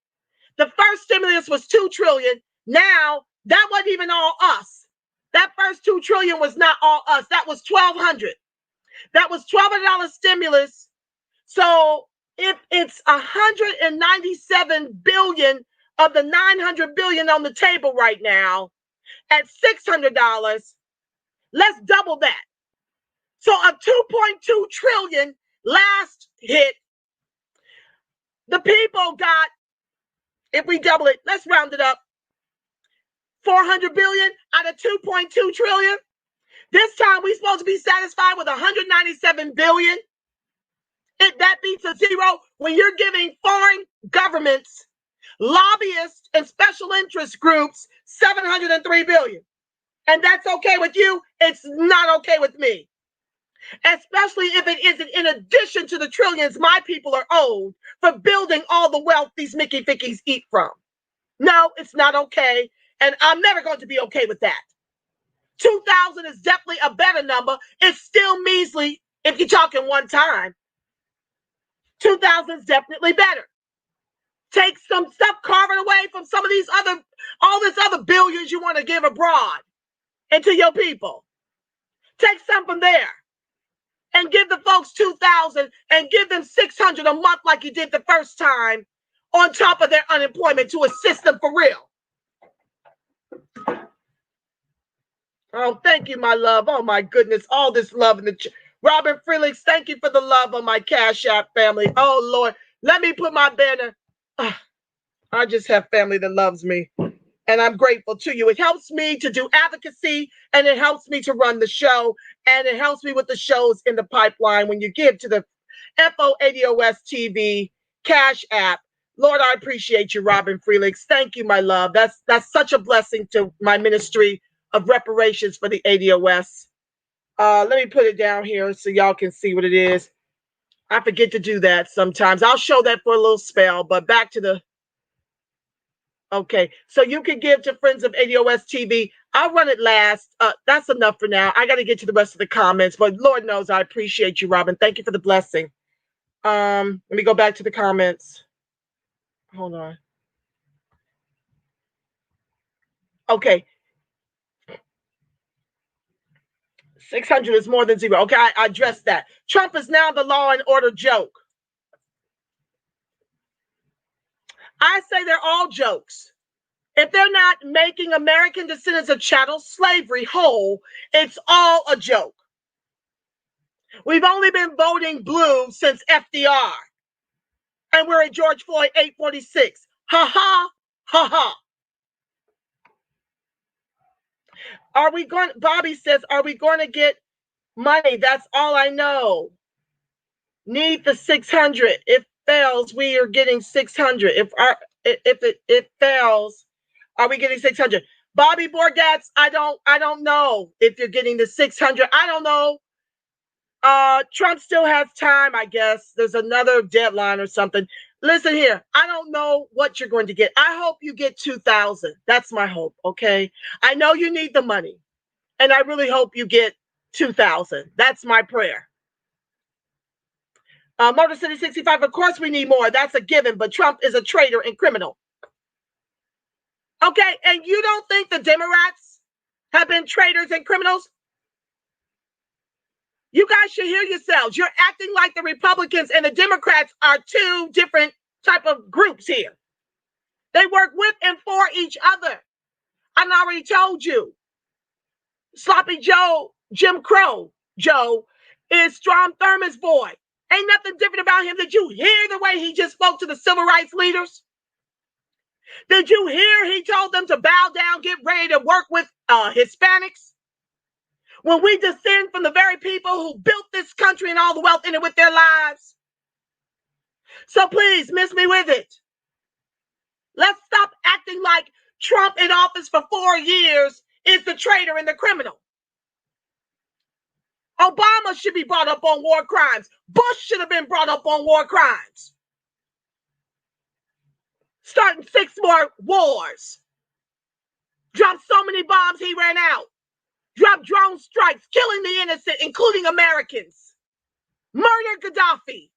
The first stimulus was $2 trillion. Now, that wasn't even all us. That first $2 trillion was not all us. That was $1,200. That was $1,200 stimulus. So if it's $197 billion of the $900 billion on the table right now at $600, let's double that. So a $2.2 trillion last hit. The people got, if we double it, let's round it up, $400 billion out of $2.2 trillion. This time we're supposed to be satisfied with $197 billion. That beats a zero when you're giving foreign governments, lobbyists, and special interest groups $703 billion. And that's okay with you. It's not okay with me. Especially if it isn't in addition to the trillions my people are owed for building all the wealth these Mickey Fickies eat from. No, it's not okay. And I'm never going to be okay with that. 2,000 is definitely a better number. It's still measly if you're talking one time. 2,000 is definitely better. Take some stuff, carve it away from some of these other, all this other billions you want to give abroad and to your people. Take some from there and give the folks 2,000 and give them 600 a month like you did the first time on top of their unemployment to assist them for real. Oh, thank you, my love. Oh, my goodness. All this love in the Robin Freelix, thank you for the love on my Cash App family. Oh, Lord. Let me put my banner. I just have family that loves me, and I'm grateful to you. It helps me to do advocacy, and it helps me to run the show, and it helps me with the shows in the pipeline when you give to the FOADOS TV Cash App. Lord, I appreciate you, Robin Freelix. Thank you, my love. That's such a blessing to my ministry of reparations for the ADOS. Let me put it down here so y'all can see what it is. I forget to do that sometimes. I'll show that for a little spell, but back to the... Okay, so you can give to friends of ADOS TV. I'll run it last. That's enough for now. I got to get to the rest of the comments, but Lord knows I appreciate you, Robin. Thank you for the blessing. Let me go back to the comments. Hold on. Okay. 600 is more than zero. Okay, I addressed that. Trump is now the law and order joke. I say they're all jokes. If they're not making American descendants of chattel slavery whole, it's all a joke. We've only been voting blue since FDR. And we're at George Floyd 846. Ha ha, ha ha. Are we going, Bobby says, are we going to get money? That's all I know. Need the 600. If fails, we are getting 600. If it fails, are we getting 600? Bobby Borgatz, I don't know if you're getting the 600. I don't know. Trump still has time, I guess. There's another deadline or something. Listen here, I don't know what you're going to get. I hope you get 2,000. That's my hope, okay? I know you need the money, and I really hope you get 2,000. That's my prayer. Motor City 65, of course we need more. That's a given, but Trump is a traitor and criminal. Okay, and you don't think the Democrats have been traitors and criminals? You guys should hear yourselves. You're acting like the Republicans and the Democrats are two different type of groups here. They work with and for each other. I already told you. Sloppy Joe, Jim Crow Joe, is Strom Thurmond's boy. Ain't nothing different about him. Did you hear the way he just spoke to the civil rights leaders? Did you hear he told them to bow down, get ready to work with Hispanics? When we descend from the very people who built this country and all the wealth in it with their lives. So please, miss me with it. Let's stop acting like Trump in office for 4 years is the traitor and the criminal. Obama should be brought up on war crimes. Bush should have been brought up on war crimes. Starting 6 more wars. Dropped so many bombs he ran out. Dropped drone strikes, killing the innocent, including Americans. Murdered Gaddafi.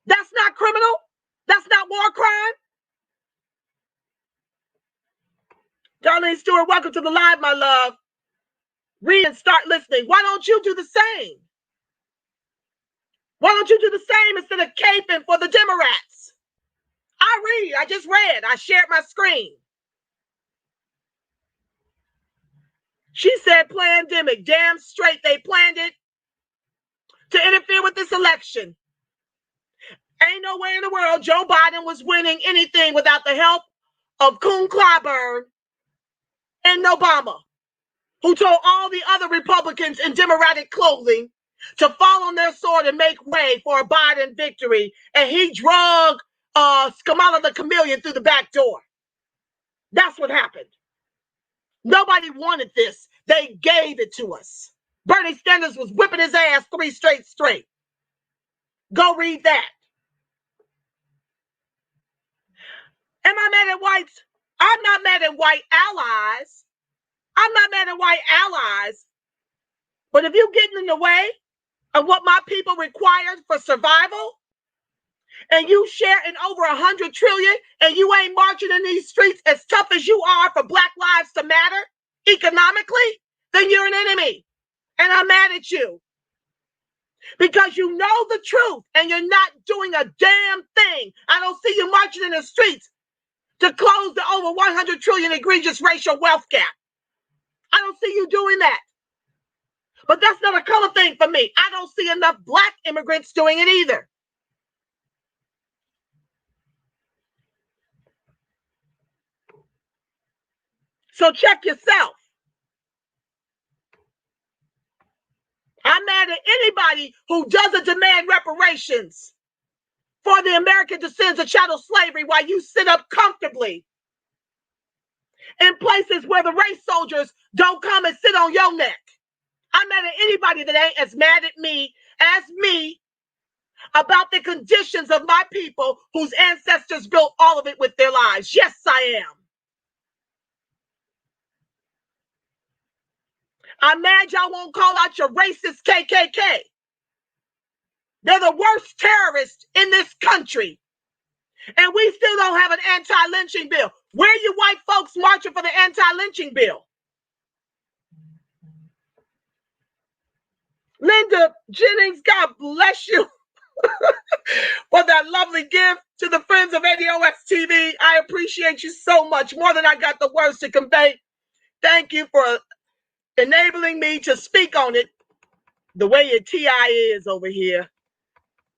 That's not criminal? That's not war crime? Darlene Stewart, welcome to the live, my love. Read and start listening. Why don't you do the same? Why don't you do the same instead of caping for the Democrats? I read. I just read. I shared my screen. She said pandemic. Damn straight they planned it to interfere with this election. Ain't no way in the world Joe Biden was winning anything without the help of Coon Clyburn and Obama, who told all the other Republicans in Democratic clothing to fall on their sword and make way for a Biden victory. And he drug Kamala the chameleon through the back door. That's what happened. Nobody wanted this. They gave it to us. Bernie Sanders was whipping his ass 3 straight. Go read that. Am I mad at whites? I'm not mad at white allies. I'm not mad at white allies. But if you're getting in the way of what my people required for survival, and you share in over 100 trillion, and you ain't marching in these streets as tough as you are for Black Lives to Matter economically, then you're an enemy. And I'm mad at you. Because you know the truth, and you're not doing a damn thing. I don't see you marching in the streets to close the over 100 trillion egregious racial wealth gap. I don't see you doing that. But that's not a color thing for me. I don't see enough Black immigrants doing it either. So check yourself. I'm mad at anybody who doesn't demand reparations for the American descendants of chattel slavery while you sit up comfortably in places where the race soldiers don't come and sit on your neck. I'm mad at anybody that ain't as mad at me as me about the conditions of my people whose ancestors built all of it with their lives. Yes, I am. I'm mad y'all won't call out your racist KKK. They're the worst terrorists in this country. And we still don't have an anti-lynching bill. Where are you white folks marching for the anti-lynching bill? Linda Jennings, God bless you for that lovely gift to the friends of ADOS TV. I appreciate you so much, more than I got the words to convey. Thank you for enabling me to speak on it the way your TI is over here.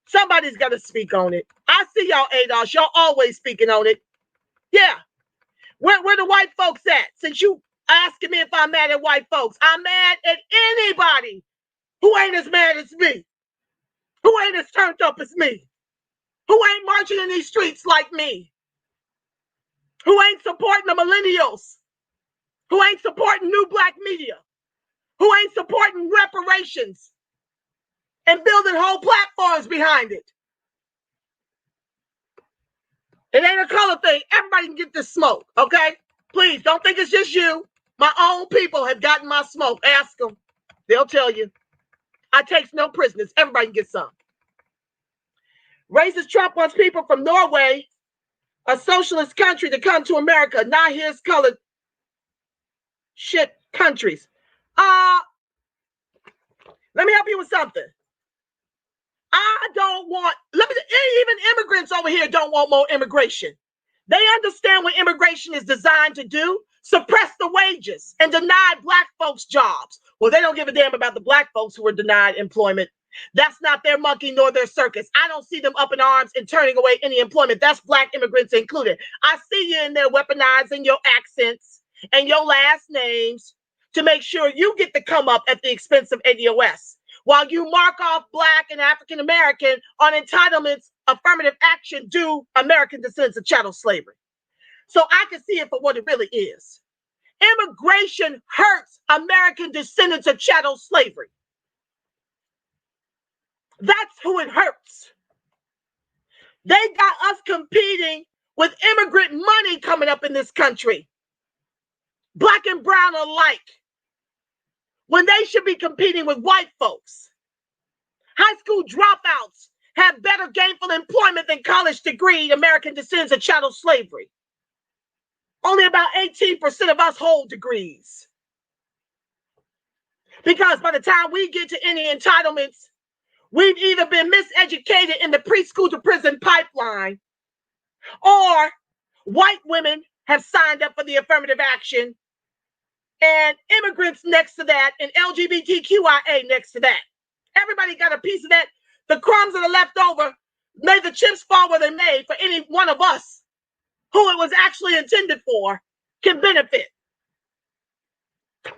Somebody's got to speak on it. I see y'all ADOS. Y'all always speaking on it. Yeah. Where the white folks at? Since you asking me if I'm mad at white folks, I'm mad at anybody who ain't as mad as me, who ain't as turned up as me, who ain't marching in these streets like me, who ain't supporting the millennials, who ain't supporting new black media, who ain't supporting reparations and building whole platforms behind it. It ain't a color thing. Everybody can get this smoke, okay? Please, don't think it's just you. My own people have gotten my smoke. Ask them. They'll tell you. I take no prisoners. Everybody can get some. Racist Trump wants people from Norway, a socialist country, to come to America, not his colored shit countries. Let me help you with something. I don't want, even immigrants over here don't want more immigration. They understand what immigration is designed to do: suppress the wages and deny black folks jobs. Well, they don't give a damn about the black folks who were denied employment. That's not their monkey nor their circus. I don't see them up in arms and turning away any employment. That's black immigrants included. I see you in there weaponizing your accents and your last names to make sure you get to come up at the expense of ADOS. While you mark off black and African American on entitlements, affirmative action due American descendants of chattel slavery. So I can see it for what it really is. Immigration hurts American descendants of chattel slavery. That's who it hurts. They got us competing with immigrant money coming up in this country, black and brown alike, when they should be competing with white folks. High school dropouts have better gainful employment than college degree American descendants of chattel slavery. Only about 18% of us hold degrees. Because by the time we get to any entitlements, we've either been miseducated in the preschool to prison pipeline, or white women have signed up for the affirmative action, and immigrants next to that, and LGBTQIA next to that. Everybody got a piece of that. The crumbs that are left over, may the chips fall where they may, for any one of us who it was actually intended for can benefit. I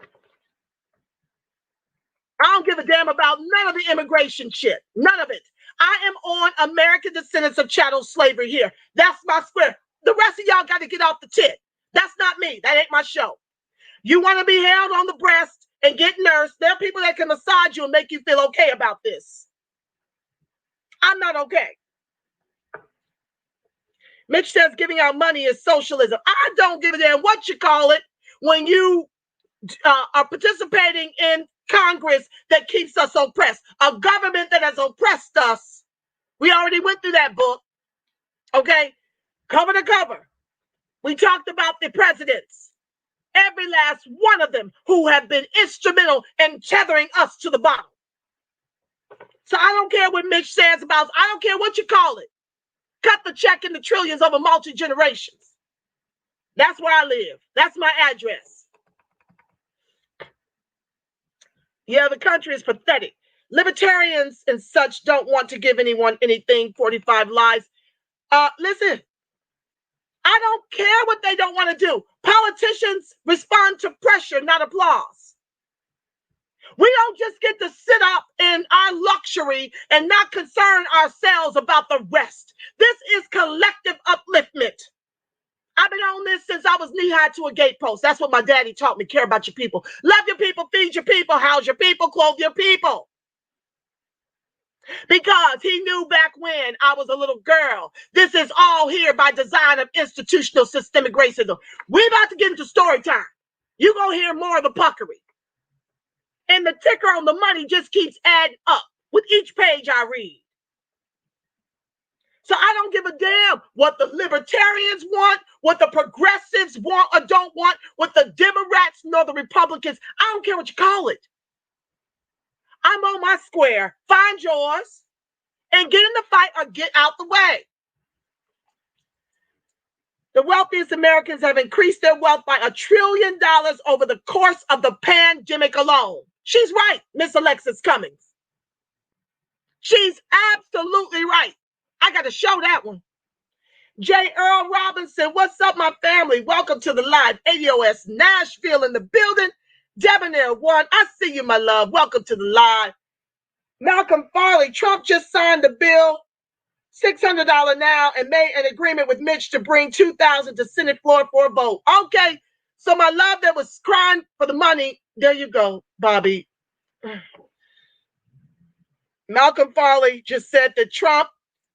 don't give a damn about none of the immigration shit. None of it. I am on American descendants of chattel slavery here. That's my square. The rest of y'all got to get off the tit. That's not me. That ain't my show. You want to be held on the breast and get nursed. There are people that can massage you and make you feel okay about this. I'm not okay. Mitch says giving out money is socialism. I don't give a damn what you call it when you are participating in Congress that keeps us oppressed. A government that has oppressed us. We already went through that book. Okay? Cover to cover. We talked about the presidents. Every last one of them who have been instrumental in tethering us to the bottom. So I don't care what Mitch says about, I don't care what you call it. Cut the check in the trillions over multi-generations. That's where I live. That's my address. Yeah, the country is pathetic. Libertarians and such don't want to give anyone anything. 45 lies. Listen, I don't care what they don't want to do. Politicians respond to pressure, not applause. We don't just get to sit up in our luxury and not concern ourselves about the rest. This is collective upliftment. I've been on this since I was knee-high to a gatepost. That's what my daddy taught me. Care about your people. Love your people, feed your people, house your people, clothe your people. Because he knew back when I was a little girl, this is all here by design of institutional systemic racism. We're about to get into story time. You're going to hear more of the puckery. And the ticker on the money just keeps adding up with each page I read. So I don't give a damn what the libertarians want, what the progressives want or don't want, what the Democrats nor the Republicans. I don't care what you call it. I'm on my square. Find yours and get in the fight or get out the way. The wealthiest Americans have increased their wealth by $1 trillion over the course of the pandemic alone. She's right, Miss Alexis Cummings. She's absolutely right. I got to show that one. J. Earl Robinson, what's up, my family? Welcome to the live. ADOS Nashville in the building. Debonair 1, I see you, my love. Welcome to the live. Malcolm Farley, Trump just signed the bill, $600 now, and made an agreement with Mitch to bring $2,000 to Senate floor for a vote. Okay, so my love that was crying for the money, there you go, Bobby. Malcolm Farley just said that Trump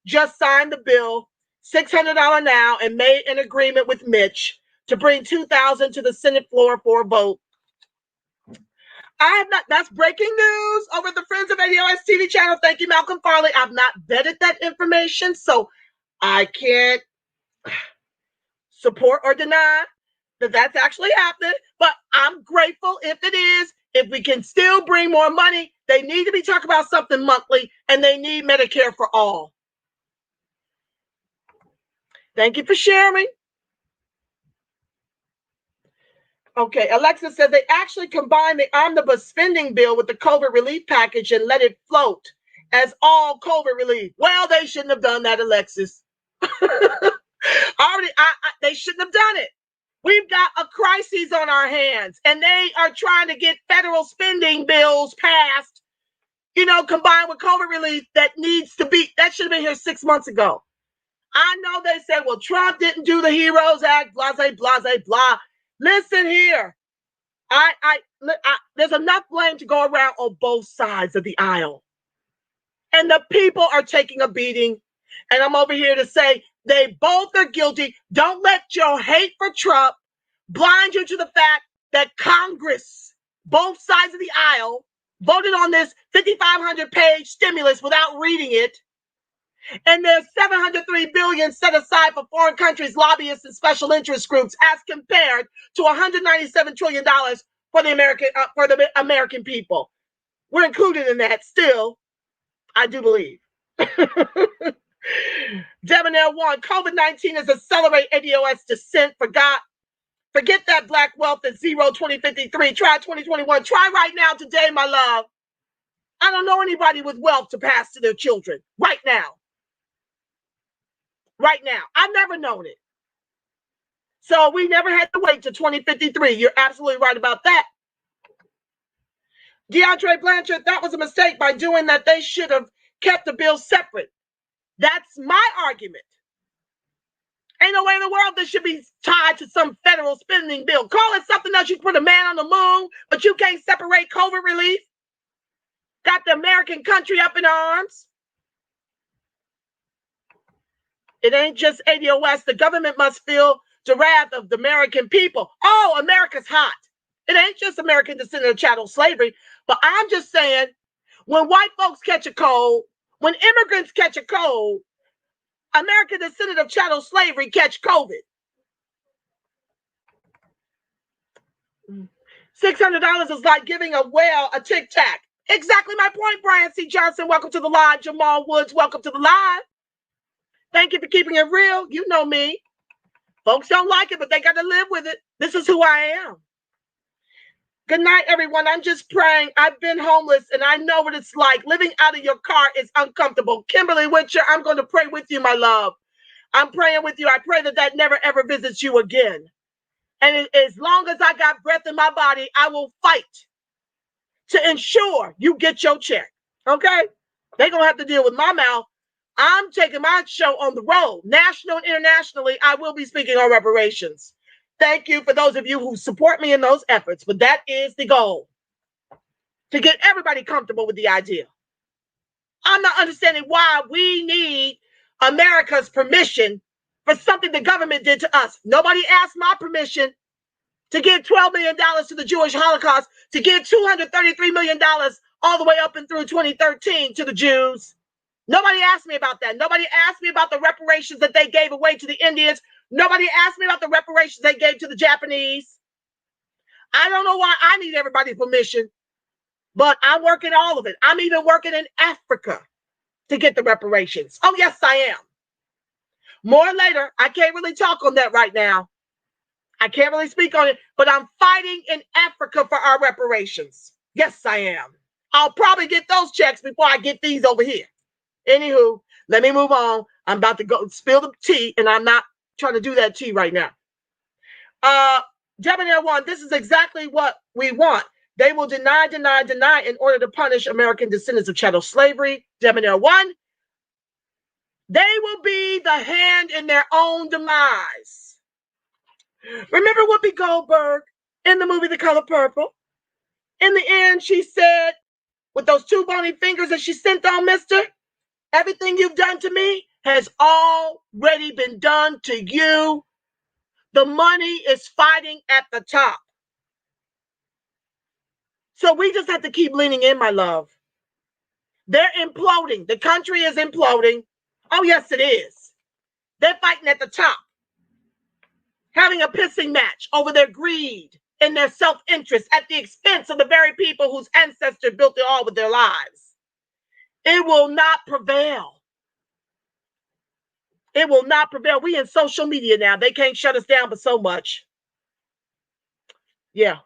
just signed the bill, $600 now, and made an agreement with Mitch to bring $2,000 to the Senate floor for a vote. I have not, that's breaking news over the Friends of ADOS TV channel. Thank you, Malcolm Farley. I've not vetted that information, so I can't support or deny that that's actually happening, but I'm grateful if it is. If we can still bring more money, they need to be talking about something monthly, and they need Medicare for all. Thank you for sharing. Okay, Alexa said they actually combined the omnibus spending bill with the COVID relief package and let it float as all COVID relief. Well, they shouldn't have done that, Alexis. They shouldn't have done it. We've got a crisis on our hands, and they are trying to get federal spending bills passed, combined with COVID relief that should have been here 6 months ago. I know they said, well, Trump didn't do the HEROES Act, blah, blah, blah, blah. Listen here. There's enough blame to go around on both sides of the aisle. And the people are taking a beating. And I'm over here to say they both are guilty. Don't let your hate for Trump blind you to the fact that Congress, both sides of the aisle, voted on this 5,500-page stimulus without reading it. And there's $703 billion set aside for foreign countries, lobbyists, and special interest groups, as compared to $197 trillion for the American people. We're included in that still, I do believe. Debonair 1, COVID-19 has accelerated ADOS descent. Forget that black wealth at 2053. Try 2021. Try right now today, my love. I don't know anybody with wealth to pass to their children right now. Right now. I've never known it. So we never had to wait to 2053. You're absolutely right about that. DeAndre Blanchard, that was a mistake by doing that. They should have kept the bill separate. That's my argument. Ain't no way in the world this should be tied to some federal spending bill. Call it something else. You can put a man on the moon, but you can't separate COVID relief. Got the American country up in arms. It ain't just ADOS. The government must feel the wrath of the American people. Oh, America's hot. It ain't just American descendant of chattel slavery. But I'm just saying, when white folks catch a cold, when immigrants catch a cold, American descendant of chattel slavery catch COVID. $600 is like giving a whale a Tic Tac. Exactly my point, Brian C. Johnson. Welcome to the live. Jamal Woods, welcome to the live. Thank you for keeping it real. You know me. Folks don't like it, but they got to live with it. This is who I am. Good night, everyone. I'm just praying. I've been homeless, and I know what it's like. Living out of your car is uncomfortable. Kimberly Witcher, I'm going to pray with you, my love. I'm praying with you. I pray that never, ever visits you again. And as long as I got breath in my body, I will fight to ensure you get your check. Okay? They're going to have to deal with my mouth I'm taking my show on the road. National and internationally, I will be speaking on reparations. Thank you for those of you who support me in those efforts. But that is the goal, to get everybody comfortable with the idea. I'm not understanding why we need America's permission for something the government did to us. Nobody asked my permission to give $12 million to the Jewish Holocaust, to give $233 million all the way up and through 2013 to the Jews. Nobody asked me about that. Nobody asked me about the reparations that they gave away to the Indians. Nobody asked me about the reparations they gave to the Japanese. I don't know why I need everybody's permission, but I'm working all of it. I'm even working in Africa to get the reparations. Oh, yes, I am. More later. I can't really talk on that right now. I can't really speak on it, but I'm fighting in Africa for our reparations. Yes, I am. I'll probably get those checks before I get these over here. Anywho, let me move on. I'm about to go spill the tea, and I'm not trying to do that tea right now. Debonair 1, this is exactly what we want. They will deny in order to punish American descendants of chattel slavery. Debonair 1, they will be the hand in their own demise. Remember Whoopi Goldberg in the movie The Color Purple? In the end, she said, with those two bony fingers that she sent on Mister, everything you've done to me has already been done to you. The money is fighting at the top. So we just have to keep leaning in, my love. They're imploding. The country is imploding. Oh, yes, it is. They're fighting at the top, having a pissing match over their greed and their self-interest at the expense of the very people whose ancestors built it all with their lives. It will not prevail. It will not prevail. We in social media now. They can't shut us down but so much. Yeah,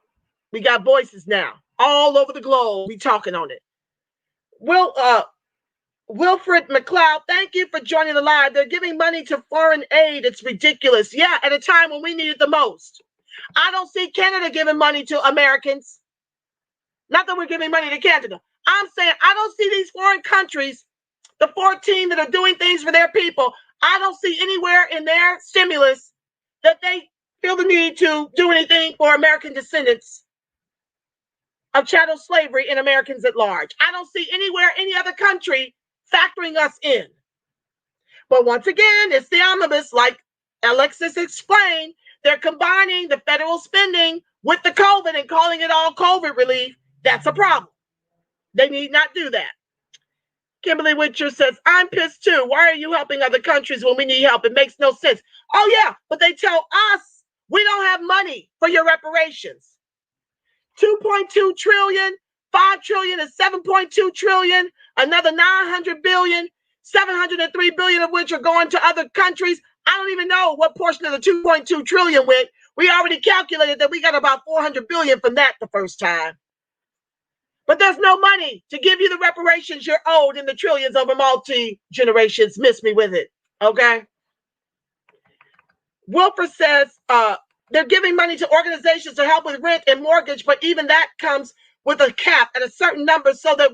we got voices now all over the globe. We talking on it. Wilfred McLeod, thank you for joining the live. They're giving money to foreign aid. It's ridiculous. Yeah, at a time when we need it the most. I don't see Canada giving money to Americans. Not that we're giving money to Canada. I'm saying I don't see these foreign countries, the 14 that are doing things for their people. I don't see anywhere in their stimulus that they feel the need to do anything for American descendants of chattel slavery and Americans at large. I don't see anywhere, any other country factoring us in. But once again, it's the omnibus, like Alexis explained. They're combining the federal spending with the COVID and calling it all COVID relief. That's a problem. They need not do that. Kimberly Witcher says, I'm pissed too. Why are you helping other countries when we need help? It makes no sense. Oh, yeah, but they tell us we don't have money for your reparations. 2.2 trillion, 5 trillion is 7.2 trillion, another 900 billion, 703 billion of which are going to other countries. I don't even know what portion of the 2.2 trillion went. We already calculated that we got about 400 billion from that the first time. But there's no money to give you the reparations you're owed in the trillions over multi-generations. Miss me with it, okay? Wilfer says they're giving money to organizations to help with rent and mortgage, but even that comes with a cap at a certain number, so there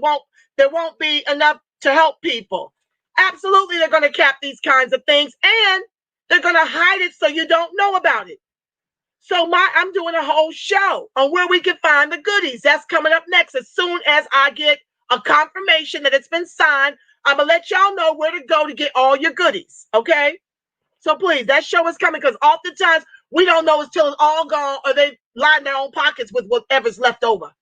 won't be enough to help people. Absolutely, they're going to cap these kinds of things, and they're going to hide it so you don't know about it. So I'm doing a whole show on where we can find the goodies. That's coming up next. As soon as I get a confirmation that it's been signed, I'm going to let y'all know where to go to get all your goodies, okay? So please, that show is coming, because oftentimes we don't know until it's all gone, or they line their own pockets with whatever's left over.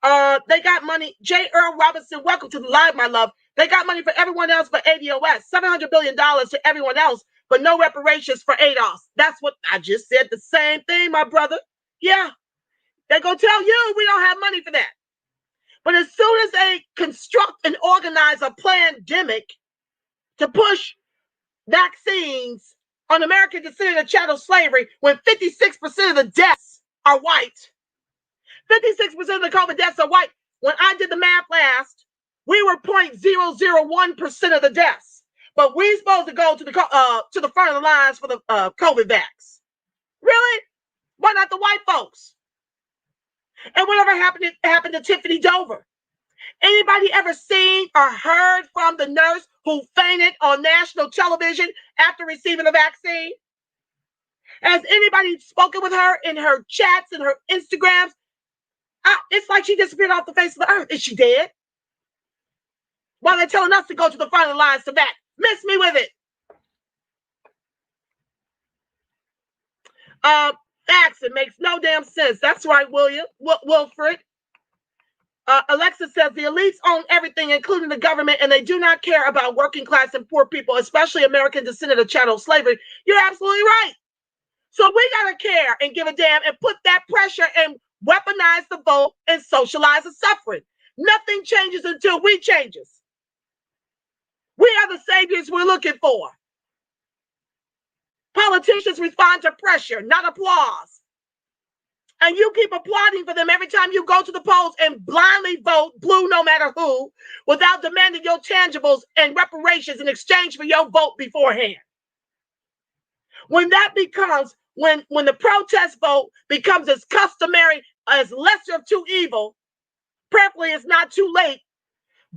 They got money. J. Earl Robinson, welcome to the live, my love. They got money for everyone else but ADOS. $700 billion to everyone else, but no reparations for ADOS. That's what I just said. The same thing, my brother. Yeah. They're going to tell you we don't have money for that. But as soon as they construct and organize a pandemic to push vaccines on American descendant of chattel slavery, when 56% of the deaths are white, 56% of the COVID deaths are white. When I did the math last, we were 0.001% of the deaths. But we're supposed to go to the front of the lines for the COVID vax. Really? Why not the white folks? And whatever happened to Tiffany Dover? Anybody ever seen or heard from the nurse who fainted on national television after receiving the vaccine? Has anybody spoken with her in her chats and her Instagrams? It's like she disappeared off the face of the earth. Is she dead? While they're telling us to go to the front of the lines to back. Miss me with it. Accent makes no damn sense. That's right, Wilfred. Alexa says the elites own everything, including the government, and they do not care about working class and poor people, especially American descendant of chattel slavery. You're absolutely right. So we got to care and give a damn and put that pressure and weaponize the vote and socialize the suffering. Nothing changes until we changes. We are the saviors we're looking for. Politicians respond to pressure, not applause. And you keep applauding for them every time you go to the polls and blindly vote blue no matter who, without demanding your tangibles and reparations in exchange for your vote beforehand. When that becomes, when the protest vote becomes as customary as lesser of two evil, prayerfully it's not too late.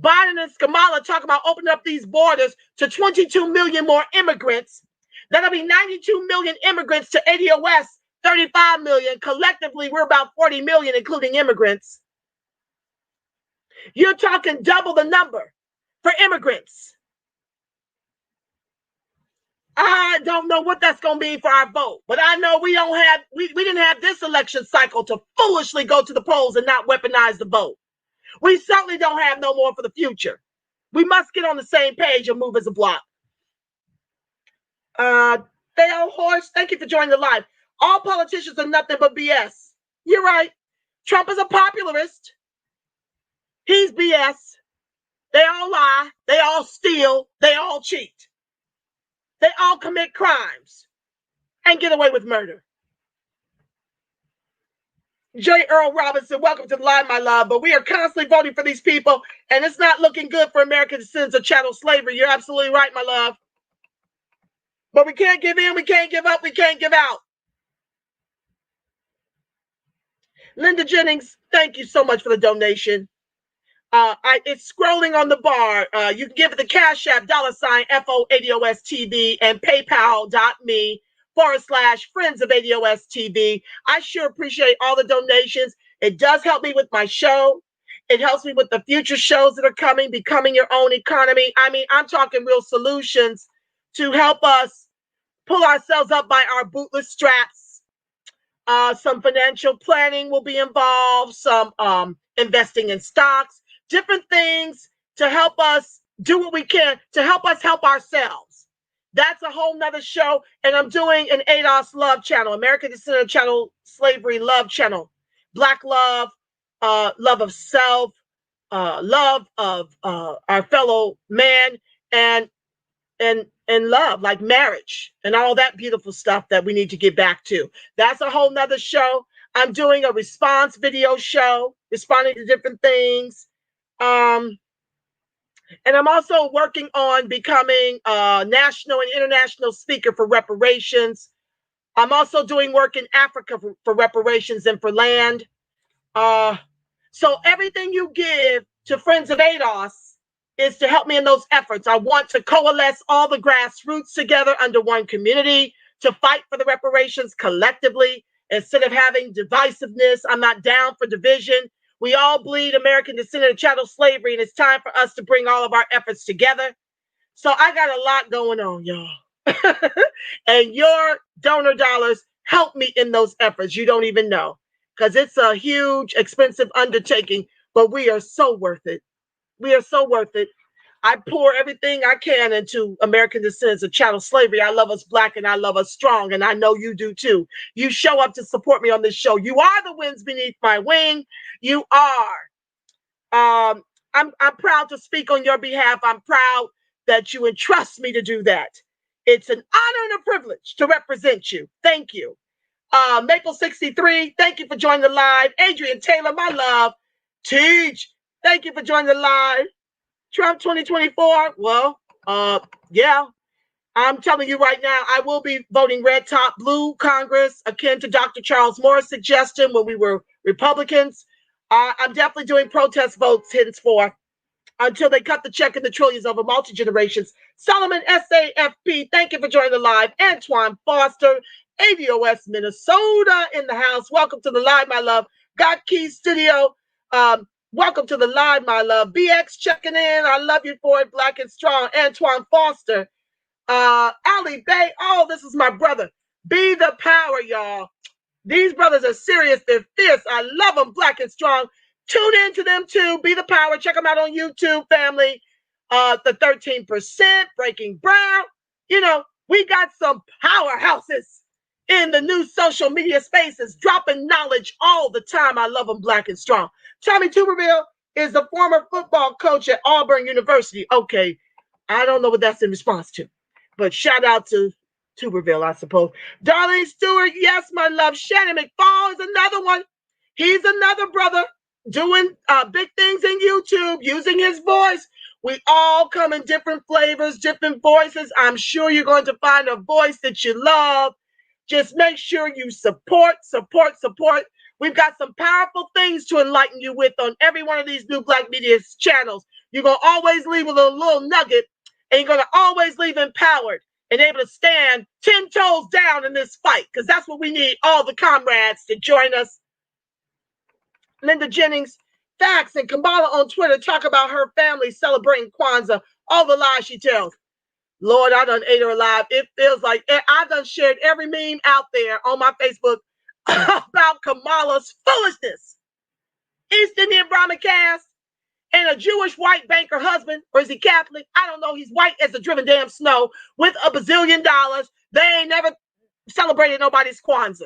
Biden and Kamala talk about opening up these borders to 22 million more immigrants. That'll be 92 million immigrants to ADOS, 35 million. Collectively, we're about 40 million, including immigrants. You're talking double the number for immigrants. I don't know what that's going to be for our vote, but I know we didn't have this election cycle to foolishly go to the polls and not weaponize the vote. We certainly don't have no more for the future. We must get on the same page and move as a block. Theo Horse, thank you for joining the live. All politicians are nothing but BS. You're right. Trump is a popularist. He's BS. They all lie. They all steal. They all cheat. They all commit crimes and get away with murder. J. Earl Robinson, welcome to the live, my love. But we are constantly voting for these people, and it's not looking good for American descendants of chattel slavery. You're absolutely right, my love. But we can't give in, we can't give up, we can't give out. Linda Jennings, thank you so much for the donation. It's scrolling on the bar. You can give it the Cash App, $FOADOSTV, and PayPal.me/Friends of ADOS TV. I sure appreciate all the donations. It does help me with my show. It helps me with the future shows that are coming, becoming your own economy. I mean, I'm talking real solutions to help us pull ourselves up by our bootless straps. Some financial planning will be involved, some investing in stocks, different things to help us do what we can to help us help ourselves. That's a whole nother show. And I'm doing an ADOS love channel, American Descendant of Chattel Slavery love channel. Black love, love of self, love of our fellow man, and love, like marriage and all that beautiful stuff that we need to get back to. That's a whole nother show. I'm doing a response video show, responding to different things. And I'm also working on becoming a national and international speaker for reparations. I'm also doing work in Africa for reparations and for land. So everything you give to Friends of ADOS is to help me in those efforts. I want to coalesce all the grassroots together under one community to fight for the reparations collectively instead of having divisiveness. I'm not down for division. We all bleed American descendant of chattel slavery, and it's time for us to bring all of our efforts together. So I got a lot going on, y'all. And your donor dollars help me in those efforts. You don't even know, because it's a huge, expensive undertaking, but we are so worth it. We are so worth it. I pour everything I can into American descendants of chattel slavery. I love us black and I love us strong, and I know you do too. You show up to support me on this show. You are the winds beneath my wing. You are. I'm proud to speak on your behalf. I'm proud that you entrust me to do that. It's an honor and a privilege to represent you. Thank you. Maple 63, thank you for joining the live. Adrian Taylor, my love. Teach, thank you for joining the live. Trump 2024, well, yeah. I'm telling you right now, I will be voting red top blue Congress, akin to Dr. Charles Moore's suggestion when we were Republicans. I'm definitely doing protest votes henceforth. until they cut the check in the trillions over multi-generations. Solomon SAFP, thank you for joining the live. Antoine Foster, AVOS Minnesota in the house. Welcome to the live, my love. Got Keys Studio. Welcome to the live, my love. BX checking in. I love you for it. Black and strong. Antoine Foster. Ali Bay. Oh, this is my brother. Be the power, y'all. These brothers are serious. They're fierce. I love them. Black and strong. Tune in to them too. Be the power. Check them out on YouTube, family. The 13%, Breaking Brown. You know, we got some powerhouses in the new social media spaces, dropping knowledge all the time. I love them, Black and strong. Tommy Tuberville is the former football coach at Auburn University. Okay, I don't know what that's in response to, but shout out to Tuberville, I suppose. Darlene Stewart, yes, my love. Shannon McFall is another one. He's another brother doing big things in YouTube, using his voice. We all come in different flavors, different voices. I'm sure you're going to find a voice that you love. Just make sure you support. We've got some powerful things to enlighten you with on every one of these new Black media channels. You're going to always leave with a little nugget, and you're going to always leave empowered and able to stand 10 toes down in this fight, because that's what we need, all the comrades to join us. Linda Jennings, facts, and Kamala on Twitter talk about her family celebrating Kwanzaa, all the lies she tells. Lord, I done ate her alive. It feels like I done shared every meme out there on my Facebook about Kamala's foolishness. East Indian Brahmin caste and a Jewish white banker husband, or is he Catholic? I don't know. He's white as the driven damn snow with $1 bazillion. They ain't never celebrated nobody's Kwanzaa.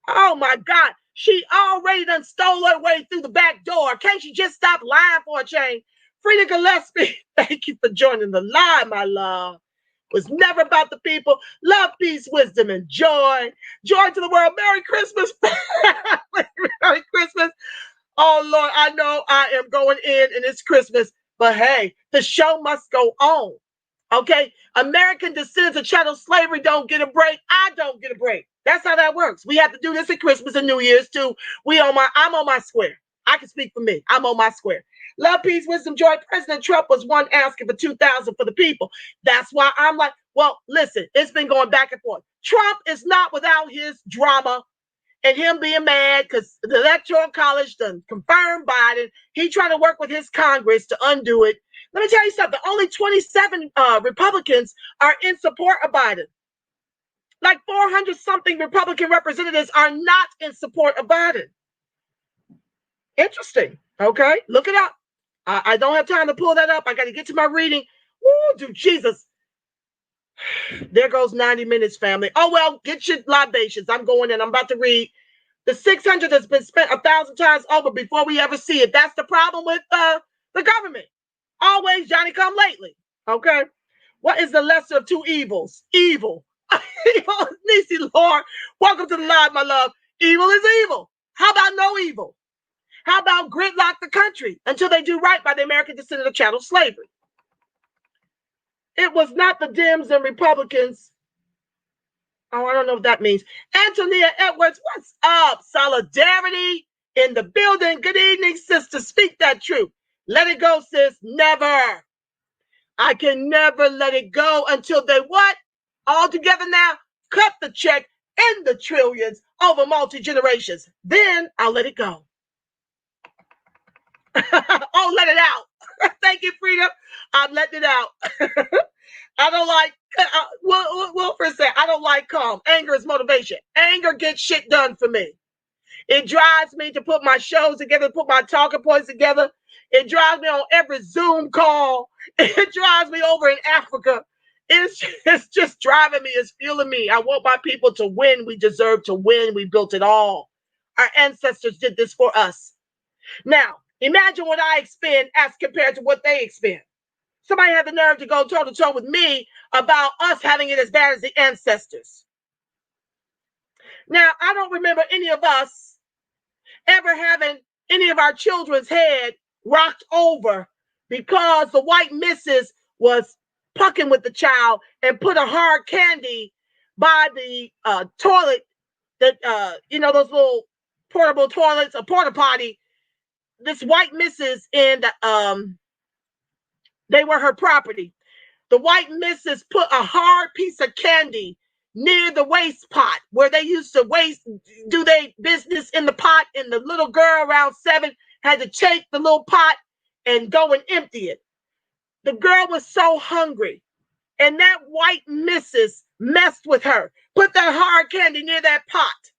Oh my God. She already done stole her way through the back door. Can't she just stop lying for a change? Frida Gillespie, thank you for joining the live, my love. Was never about the people. Love, peace, wisdom, and joy. Joy to the world. Merry Christmas. Merry Christmas. Oh, Lord, I know I am going in and it's Christmas. But hey, the show must go on. Okay? American descendants of chattel slavery don't get a break. I don't get a break. That's how that works. We have to do this at Christmas and New Year's too. I'm on my square. I can speak for me. I'm on my square. Love, peace, wisdom, joy. President Trump was one asking for 2,000 for the people. That's why I'm like, well, listen, it's been going back and forth. Trump is not without his drama and him being mad because the Electoral College done confirmed Biden. He trying to work with his Congress to undo it. Let me tell you something. Only 27 Republicans are in support of Biden. Like 400-something Republican representatives are not in support of Biden. Interesting. Okay, look it up. I don't have time to pull that up. I got to get to my reading. Woo, dude, Jesus. There goes 90 minutes, family. Oh, well, get your libations. I'm going in. I'm about to read. The 600 has been spent 1,000 times over before we ever see it. That's the problem with the government. Always Johnny come lately. Okay. What is the lesser of two evils? Evil. Evil. Nisi Lord. Welcome to the live, my love. Evil is evil. How about no evil? How about gridlock the country until they do right by the American descendant of chattel slavery? It was not the Dems and Republicans. Oh, I don't know what that means. Antonia Edwards, what's up? Solidarity in the building. Good evening, sister. Speak that truth. Let it go, sis. Never. I can never let it go until they what? All together now, cut the check in the trillions over multi-generations. Then I'll let it go. Oh, let it out. Thank you, Frida. I'm letting it out. I don't like, Wilfred said, I don't like calm. Anger is motivation. Anger gets shit done for me. It drives me to put my shows together, put my talking points together. It drives me on every Zoom call. It drives me over in Africa. It's just driving me. It's fueling me. I want my people to win. We deserve to win. We built it all. Our ancestors did this for us. Now, imagine what I expend as compared to what they expend. Somebody had the nerve to go toe-to-toe with me about us having it as bad as the ancestors. Now, I don't remember any of us ever having any of our children's head rocked over because the white missus was pucking with the child and put a hard candy by the toilet that, those little portable toilets, a porta potty, this white missus and they were her property. The white missus put a hard piece of candy near the waste pot where they used to do their business in the pot, and the little girl around 7 had to take the little pot and go and empty it. The girl was so hungry, and that white missus messed with her, put that hard candy near that pot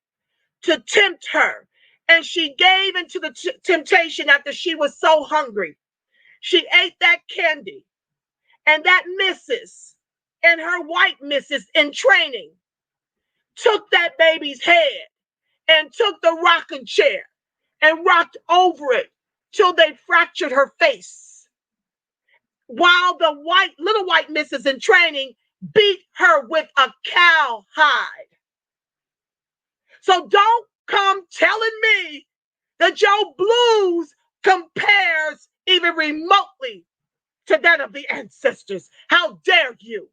to tempt her, and she gave into the temptation after she was so hungry. She ate that candy, and that missus and her white missus in training took that baby's head and took the rocking chair and rocked over it till they fractured her face, while the little white missus in training beat her with a cowhide. So don't come telling me that your blues compares even remotely to that of the ancestors. How dare you?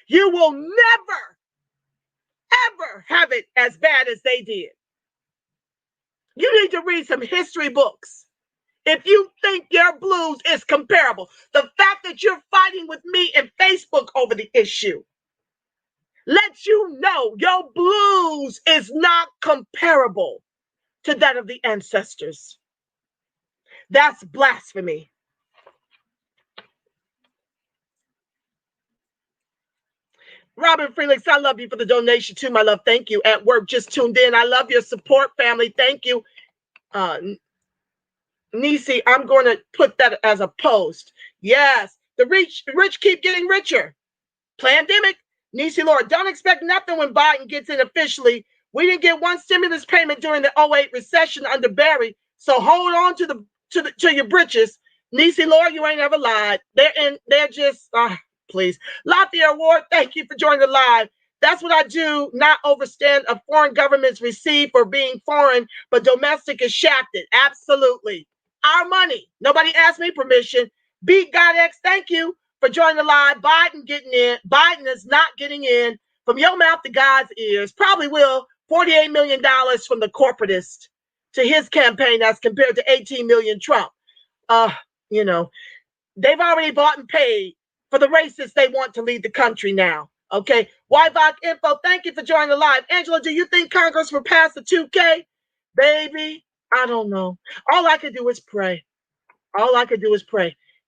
You will never, ever have it as bad as they did. You need to read some history books if you think your blues is comparable. The fact that you're fighting with me in Facebook over the issue lets you know your blues is not comparable to that of the ancestors. That's blasphemy. Robin Felix, I love you for the donation too, my love. Thank you. At work, just tuned in. I love your support, family. Thank you. Nisi, I'm going to put that as a post. Yes, the rich keep getting richer. Pandemic. Nisi Lord, don't expect nothing when Biden gets in officially. We didn't get one stimulus payment during the 08 recession under Barry, so hold on to your britches. Nisi Lord, you ain't ever lied. They're just please. Lafayette Ward, thank you for joining the live. That's what I do, not overstand a foreign government's receipt for being foreign, but domestic is shafted. Absolutely. Our money. Nobody asked me permission. Beat GodX, thank you for joining the live. Biden getting in. Biden is not getting in. From your mouth to God's ears. Probably will. $48 million from the corporatist to his campaign as compared to 18 million Trump. They've already bought and paid for the racists they want to lead the country now. Okay. YVOC Info, thank you for joining the live. Angela, do you think Congress will pass the 2K? Baby, I don't know. All I can do is pray.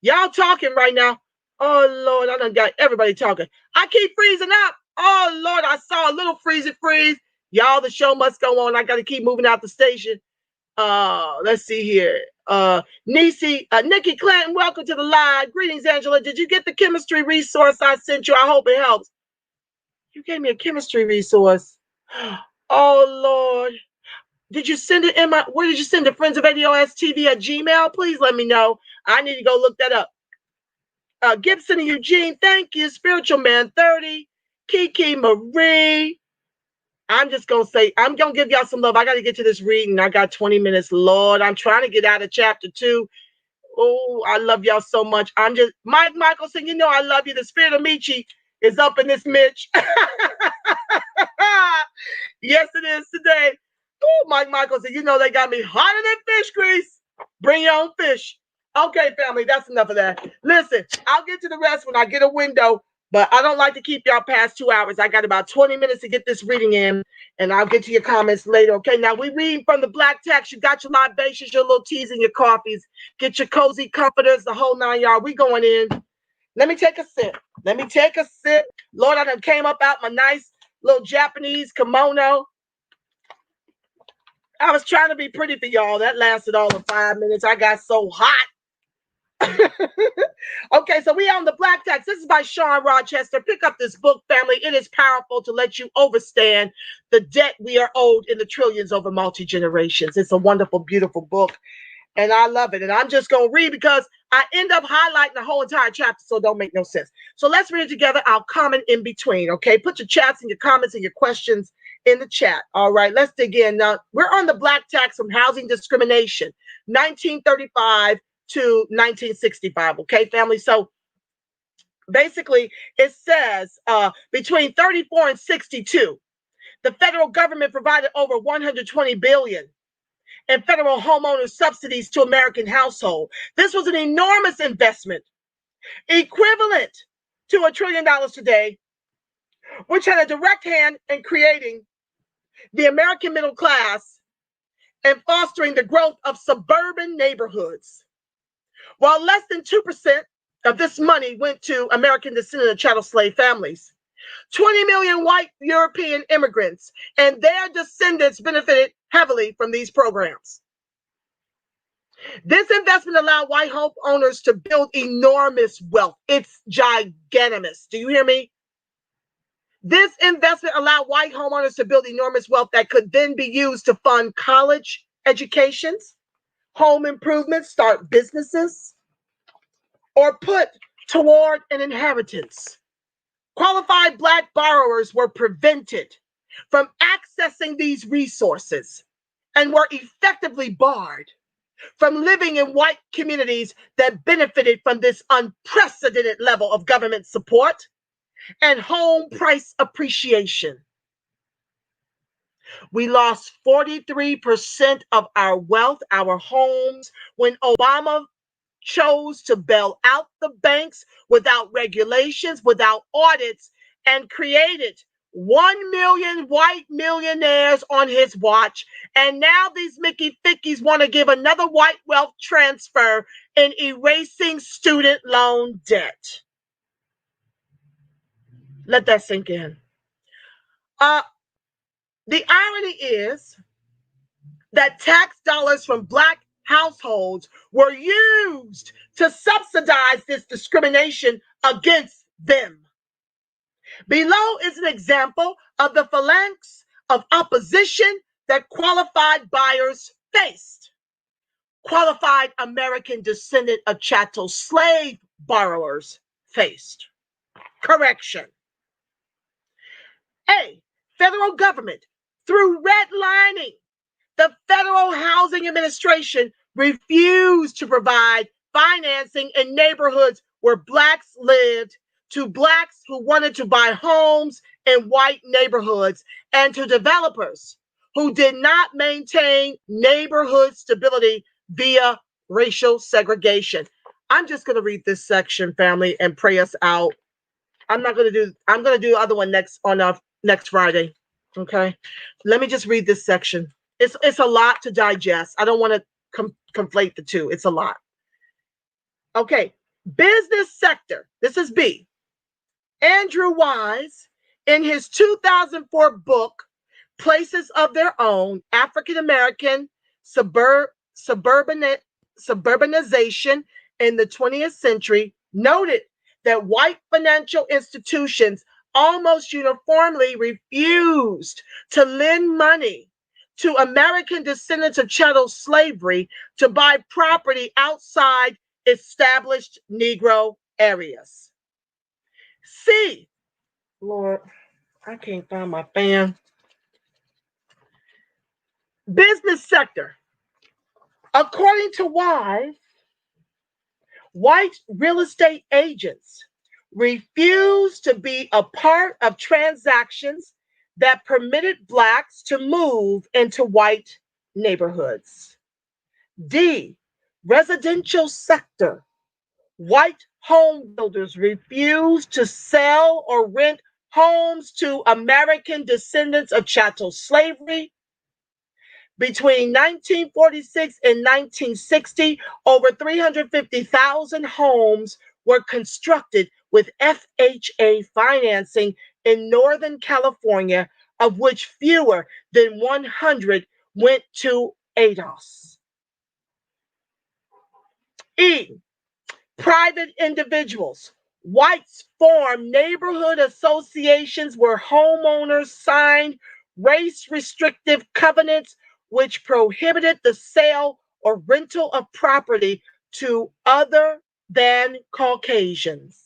Y'all talking right now. Oh, Lord, I done got everybody talking. I keep freezing up. Oh, Lord, I saw a little freeze. Y'all, the show must go on. I got to keep moving out the station. Let's see here. Nikki Clanton, welcome to the live. Greetings, Angela. Did you get the chemistry resource I sent you? I hope it helps. You gave me a chemistry resource. Oh, Lord. Did you send it where did you send it? Friends of ADOS TV at Gmail? Please let me know. I need to go look that up. Gibson and Eugene, thank you. Spiritual Man 30. Kiki Marie. I'm just going to say, I'm going to give y'all some love. I got to get to this reading. I got 20 minutes. Lord, I'm trying to get out of chapter 2. Oh, I love y'all so much. Mike Michelson, I love you. The spirit of Michi is up in this Mitch. Yes, it is today. Oh, Mike Michelson, they got me hotter than fish grease. Bring your own fish. Okay, family, that's enough of that. Listen, I'll get to the rest when I get a window. But I don't like to keep y'all past 2 hours. I got about 20 minutes to get this reading in, and I'll get to your comments later. Okay, now we read from the black text. You got your libations, your little teas, and your coffees. Get your cozy comforters, the whole 9 yards. We going in. Let me take a sip. Lord, I done came up out my nice little Japanese kimono. I was trying to be pretty for y'all. That lasted all of 5 minutes. I got so hot. Okay, so we on the black text. This is by Shawn Rochester. Pick up this book, family. It is powerful to let you understand the debt we are owed in the trillions over multi-generations. It's a wonderful, beautiful book, and I love it. And I'm just going to read because I end up highlighting the whole entire chapter, so it don't make no sense. So let's read it together. I'll comment in between, okay? Put your chats and your comments and your questions in the chat. All right, let's dig in. Now, we're on the black text from Housing Discrimination, 1935 to 1965. Okay, family. So basically, it says between 34 and 62, the federal government provided over $120 billion and federal homeowner subsidies to American households. This was an enormous investment, equivalent to $1 trillion today, which had a direct hand in creating the American middle class and fostering the growth of suburban neighborhoods. While less than 2% of this money went to American descendant chattel slave families, 20 million white European immigrants and their descendants benefited heavily from these programs. This investment allowed white homeowners to build enormous wealth. It's giganimous. Do you hear me? This investment allowed white homeowners to build enormous wealth that could then be used to fund college educations, home improvements, start businesses, or put toward an inheritance. Qualified Black borrowers were prevented from accessing these resources and were effectively barred from living in white communities that benefited from this unprecedented level of government support and home price appreciation. We lost 43% of our wealth, our homes, when Obama chose to bail out the banks without regulations, without audits, and created 1 million white millionaires on his watch. And now these Mickey Fickies want to give another white wealth transfer in erasing student loan debt. Let that sink in. The irony is that tax dollars from Black households were used to subsidize this discrimination against them. Below is an example of the phalanx of opposition that qualified buyers faced. Qualified American descendant of chattel slave borrowers faced. Correction. A, federal government, through redlining, the Federal Housing Administration refused to provide financing in neighborhoods where Blacks lived to Blacks who wanted to buy homes in white neighborhoods and to developers who did not maintain neighborhood stability via racial segregation. I'm just going to read this section, family, and pray us out. I'm going to do the other one next Friday. Okay. Let me just read this section. It's a lot to digest. I don't want to conflate the two. It's a lot. Okay. Business sector. This is B. Andrew Wise, in his 2004 book, Places of Their Own, African American Suburbanization in the 20th Century, noted that white financial institutions almost uniformly refused to lend money to American descendants of chattel slavery to buy property outside established Negro areas. C, Lord, I can't find my fan. Business sector. According to Wise, white real estate agents refused to be a part of transactions that permitted Blacks to move into white neighborhoods. D, residential sector. White home builders refused to sell or rent homes to American descendants of chattel slavery. Between 1946 and 1960, over 350,000 homes were constructed with FHA financing in Northern California, of which fewer than 100 went to ADOS. E, private individuals. Whites formed neighborhood associations where homeowners signed race-restrictive covenants which prohibited the sale or rental of property to other than Caucasians.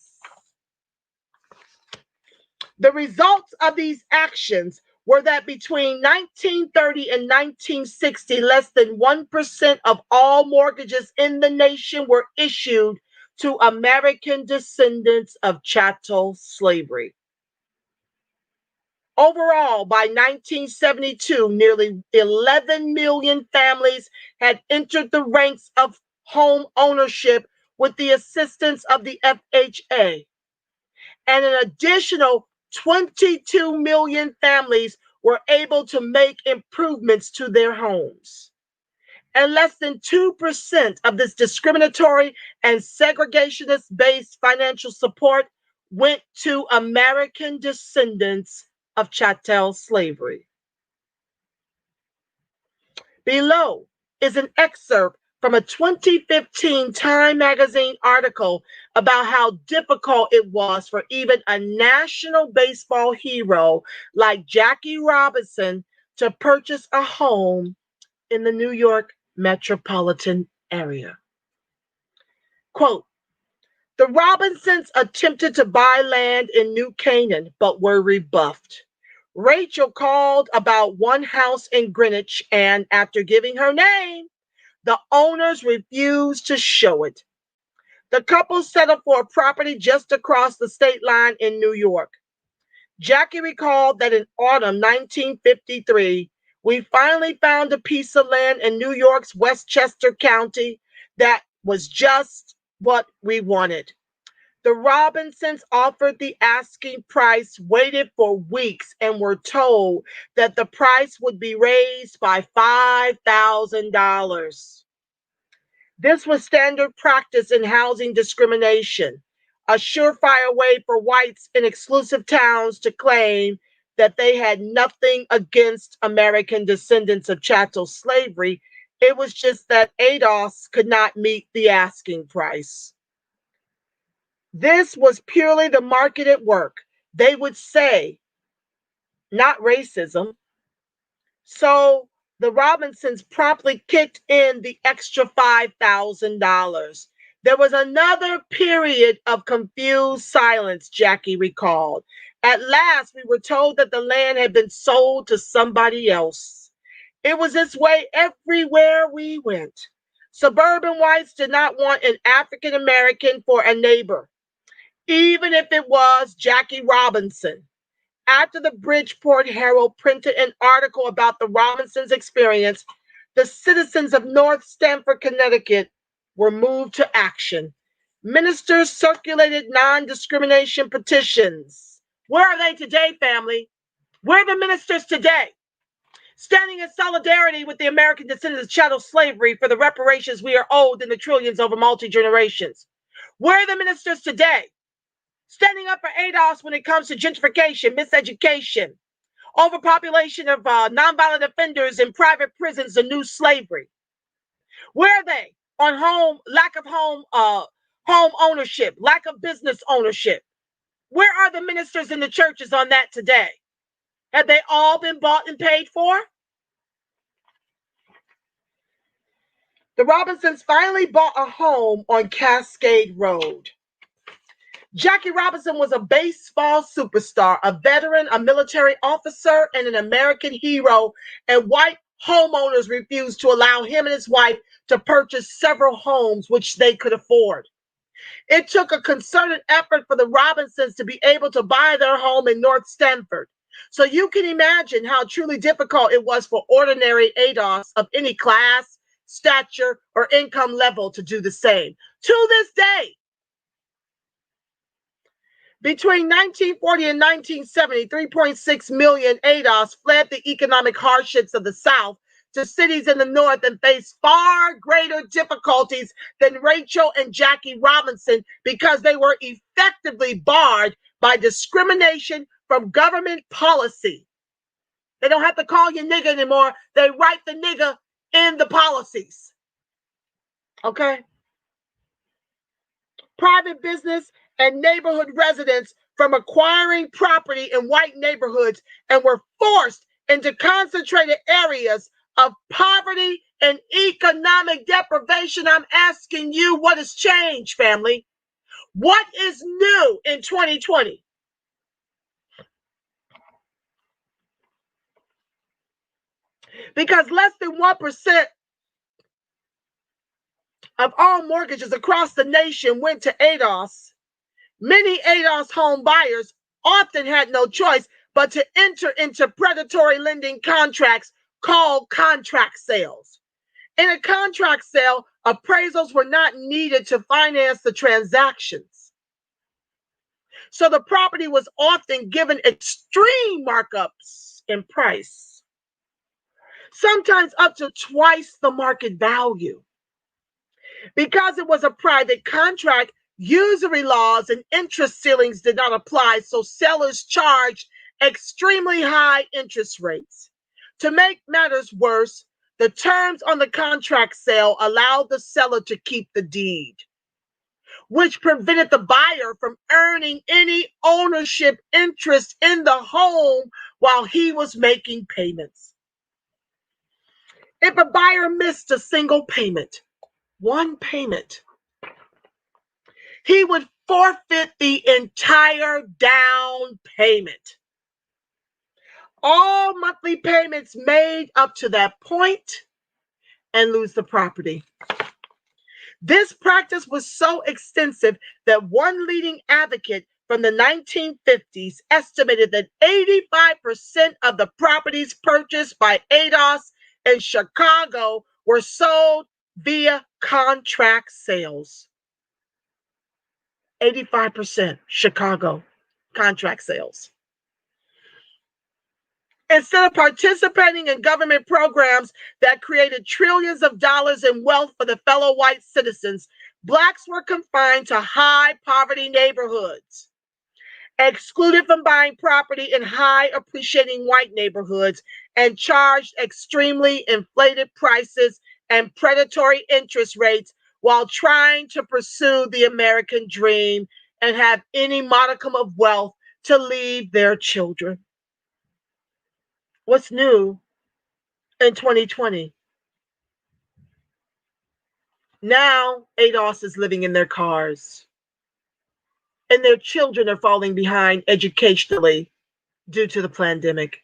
The results of these actions were that between 1930 and 1960, less than 1% of all mortgages in the nation were issued to American descendants of chattel slavery. Overall, by 1972, nearly 11 million families had entered the ranks of home ownership with the assistance of the FHA. And an additional 22 million families were able to make improvements to their homes. And less than 2% of this discriminatory and segregationist-based financial support went to American descendants of chattel slavery. Below is an excerpt from a 2015 Time magazine article about how difficult it was for even a national baseball hero like Jackie Robinson to purchase a home in the New York metropolitan area. Quote, the Robinsons attempted to buy land in New Canaan, but were rebuffed. Rachel called about one house in Greenwich, and after giving her name, the owners refused to show it. The couple settled for a property just across the state line in New York. Jackie recalled that in autumn 1953, we finally found a piece of land in New York's Westchester County that was just what we wanted. The Robinsons offered the asking price, waited for weeks, and were told that the price would be raised by $5,000. This was standard practice in housing discrimination, a surefire way for whites in exclusive towns to claim that they had nothing against American descendants of chattel slavery. It was just that ADOS could not meet the asking price. This was purely the market at work. They would say, not racism. So the Robinsons promptly kicked in the extra $5,000. There was another period of confused silence, Jackie recalled. At last, we were told that the land had been sold to somebody else. It was this way everywhere we went. Suburban whites did not want an African American for a neighbor, even if it was Jackie Robinson. After the Bridgeport Herald printed an article about the Robinsons' experience, the citizens of North Stamford, Connecticut were moved to action. Ministers circulated non-discrimination petitions. Where are they today, family? Where are the ministers today? Standing in solidarity with the American descendants of chattel slavery for the reparations we are owed in the trillions over multi-generations. Where are the ministers today? Standing up for ADOS when it comes to gentrification, miseducation, overpopulation of nonviolent offenders in private prisons, and new slavery. Where are they on lack of home ownership, lack of business ownership? Where are the ministers in the churches on that today? Have they all been bought and paid for? The Robinsons finally bought a home on Cascade Road. Jackie Robinson was a baseball superstar, a veteran, a military officer, and an American hero, and white homeowners refused to allow him and his wife to purchase several homes which they could afford. It took a concerted effort for the Robinsons to be able to buy their home in North Stamford. So you can imagine how truly difficult it was for ordinary ADOS of any class, stature, or income level to do the same. To this day, between 1940 and 1970, 3.6 million ADOS fled the economic hardships of the South to cities in the North and faced far greater difficulties than Rachel and Jackie Robinson because they were effectively barred by discrimination from government policy. They don't have to call you nigga anymore. They write the nigga in the policies. Okay? Private business and neighborhood residents from acquiring property in white neighborhoods and were forced into concentrated areas of poverty and economic deprivation. I'm asking you, what has changed, family? What is new in 2020? Because less than 1% of all mortgages across the nation went to ADOS. Many ADOS home buyers often had no choice but to enter into predatory lending contracts called contract sales. In a contract sale, appraisals were not needed to finance the transactions. So the property was often given extreme markups in price, sometimes up to twice the market value. Because it was a private contract, usury laws and interest ceilings did not apply, so sellers charged extremely high interest rates. To make matters worse, the terms on the contract sale allowed the seller to keep the deed, which prevented the buyer from earning any ownership interest in the home while he was making payments. If a buyer missed a single payment, one payment, he would forfeit the entire down payment. All monthly payments made up to that point and lose the property. This practice was so extensive that one leading advocate from the 1950s estimated that 85% of the properties purchased by ADOS in Chicago were sold via contract sales. 85% Chicago contract sales. Instead of participating in government programs that created trillions of dollars in wealth for the fellow white citizens, Blacks were confined to high poverty neighborhoods, excluded from buying property in high appreciating white neighborhoods, and charged extremely inflated prices and predatory interest rates while trying to pursue the American dream and have any modicum of wealth to leave their children. What's new in 2020? Now ADOS is living in their cars, and their children are falling behind educationally due to the pandemic.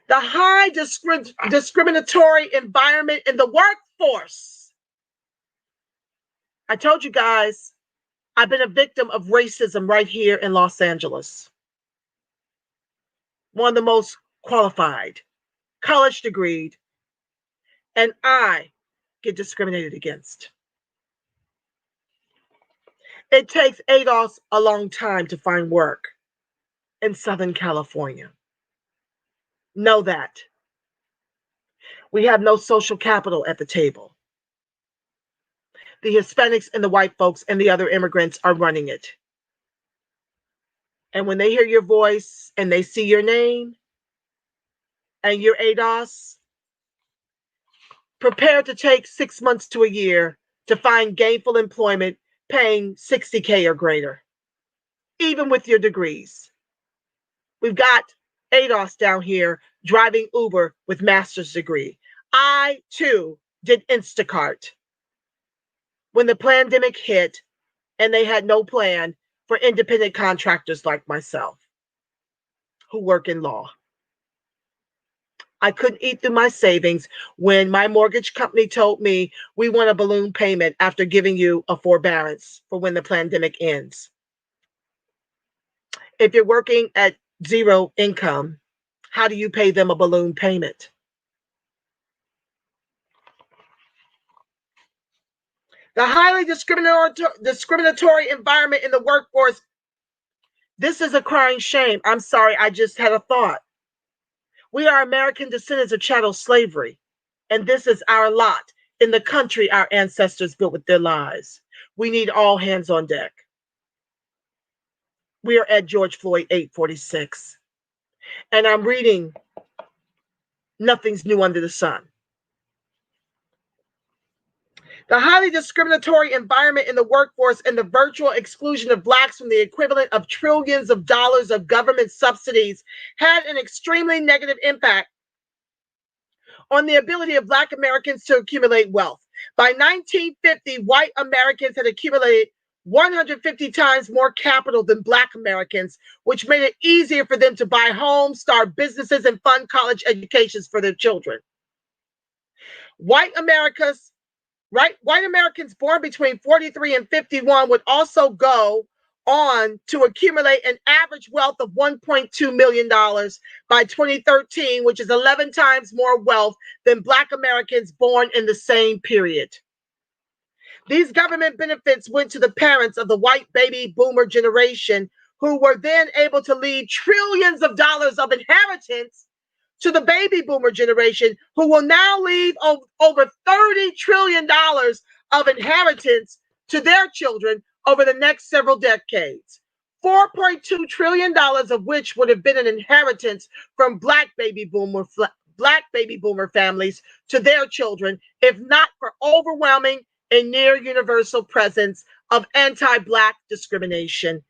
The high discriminatory environment in the workforce. I told you guys, I've been a victim of racism right here in Los Angeles. One of the most qualified, college degreed, and I get discriminated against. It takes ADOS a long time to find work in Southern California. Know that. We have no social capital at the table. The Hispanics and the white folks and the other immigrants are running it. And when they hear your voice and they see your name and your ADOS, prepare to take 6 months to a year to find gainful employment paying $60K or greater, even with your degrees. We've got ADOS down here driving Uber with master's degree. I, too, did Instacart when the pandemic hit and they had no plan for independent contractors like myself who work in law. I couldn't eat through my savings when my mortgage company told me we want a balloon payment after giving you a forbearance for when the pandemic ends. If you're working at zero income, how do you pay them a balloon payment? The highly discriminatory environment in the workforce. This is a crying shame. I'm sorry, I just had a thought. We are American descendants of chattel slavery, and this is our lot in the country our ancestors built with their lives. We need all hands on deck. We are at George Floyd 846, and I'm reading Nothing's New Under the Sun. The highly discriminatory environment in the workforce and the virtual exclusion of Blacks from the equivalent of trillions of dollars of government subsidies had an extremely negative impact on the ability of Black Americans to accumulate wealth. By 1950, white Americans had accumulated 150 times more capital than Black Americans, which made it easier for them to buy homes, start businesses, and fund college educations for their children. White Americans born between 43 and 51 would also go on to accumulate an average wealth of $1.2 million by 2013, which is 11 times more wealth than Black Americans born in the same period. These government benefits went to the parents of the white baby boomer generation, who were then able to leave trillions of dollars of inheritance to the baby boomer generation, who will now leave over $30 trillion of inheritance to their children over the next several decades. $4.2 trillion of which would have been an inheritance from Black baby boomer families to their children, if not for overwhelming and near universal presence of anti-Black discrimination.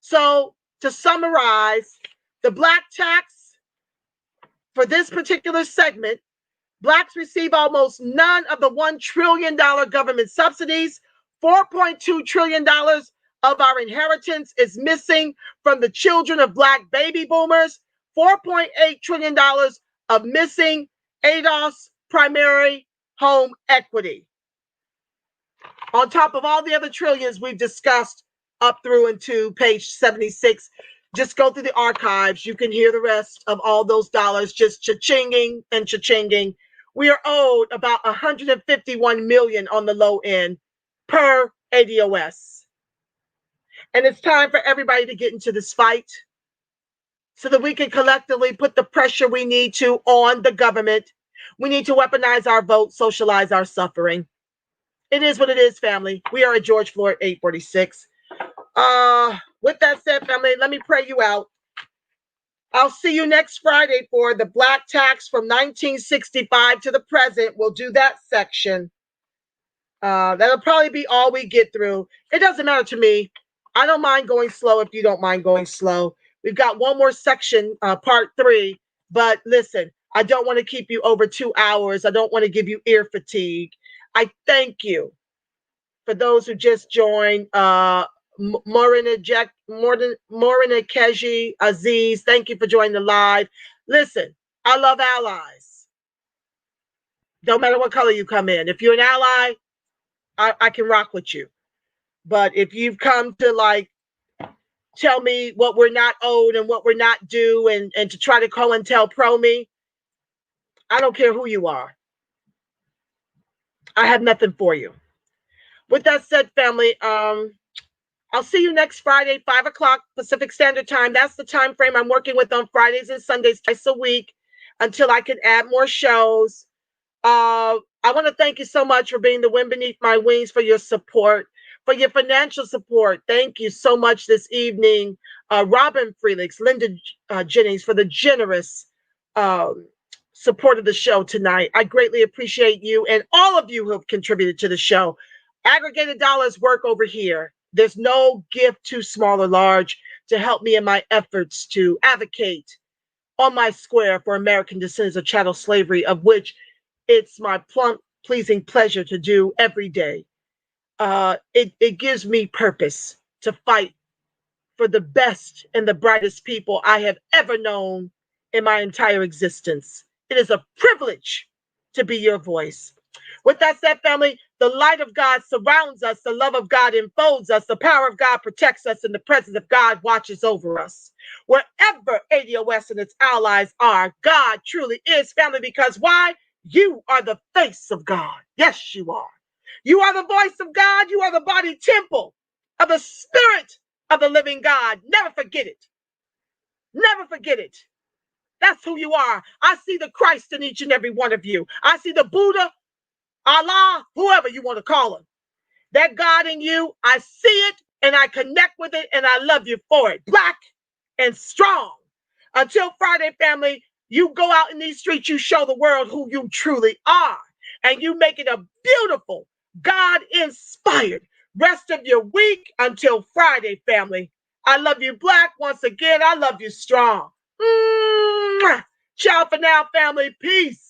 So, to summarize, the Black tax for this particular segment, Blacks receive almost none of the $1 trillion government subsidies. $4.2 trillion of our inheritance is missing from the children of Black baby boomers. $4.8 trillion of missing ADOS primary home equity, on top of all the other trillions we've discussed up through into page 76. Just go through the archives. You can hear the rest of all those dollars just cha-chinging and cha-chinging. We are owed about $151 million on the low end per ADOS. And it's time for everybody to get into this fight so that we can collectively put the pressure we need to on the government. We need to weaponize our vote, socialize our suffering. It is what it is, family. We are at George Floyd 846. With that said, family, let me pray you out. I'll see you next Friday for the Black tax from 1965 to the present. We'll do that section. That'll probably be all we get through. It doesn't matter to me. I don't mind going slow if you don't mind going slow. We've got one more section, part 3. But listen, I don't want to keep you over 2 hours. I don't want to give you ear fatigue. I thank you for those who just joined. Morina Keji, Aziz, thank you for joining the live. Listen, I love allies. Don't matter what color you come in. If you're an ally, I can rock with you. But if you've come to like tell me what we're not owed and what we're not due and to try to COINTELPRO me, I don't care who you are. I have nothing for you. With that said, family, I'll see you next Friday, 5 o'clock Pacific Standard Time. That's the time frame I'm working with on Fridays and Sundays twice a week until I can add more shows. I want to thank you so much for being the wind beneath my wings, for your support, for your financial support. Thank you so much this evening. Robin Felix, Linda Jennings, for the generous support of the show tonight. I greatly appreciate you and all of you who have contributed to the show. Aggregated dollars work over here. There's no gift too small or large to help me in my efforts to advocate on my square for American descendants of chattel slavery, of which it's my plump, pleasing pleasure to do every day. It gives me purpose to fight for the best and the brightest people I have ever known in my entire existence. It is a privilege to be your voice. With that said, family, the light of God surrounds us, the love of God enfolds us, the power of God protects us, and the presence of God watches over us. Wherever ADOS and its allies are, God truly is family, because why? You are the face of God. Yes, you are. You are the voice of God. You are the body temple of the Spirit of the living God. Never forget it. Never forget it. That's who you are. I see the Christ in each and every one of you. I see the Buddha, Allah, whoever you want to call him. That God in you, I see it and I connect with it and I love you for it. Black and strong. Until Friday, family, you go out in these streets, you show the world who you truly are. And you make it a beautiful, God-inspired rest of your week until Friday, family. I love you, Black. Once again, I love you strong. Ciao for now, family. Peace.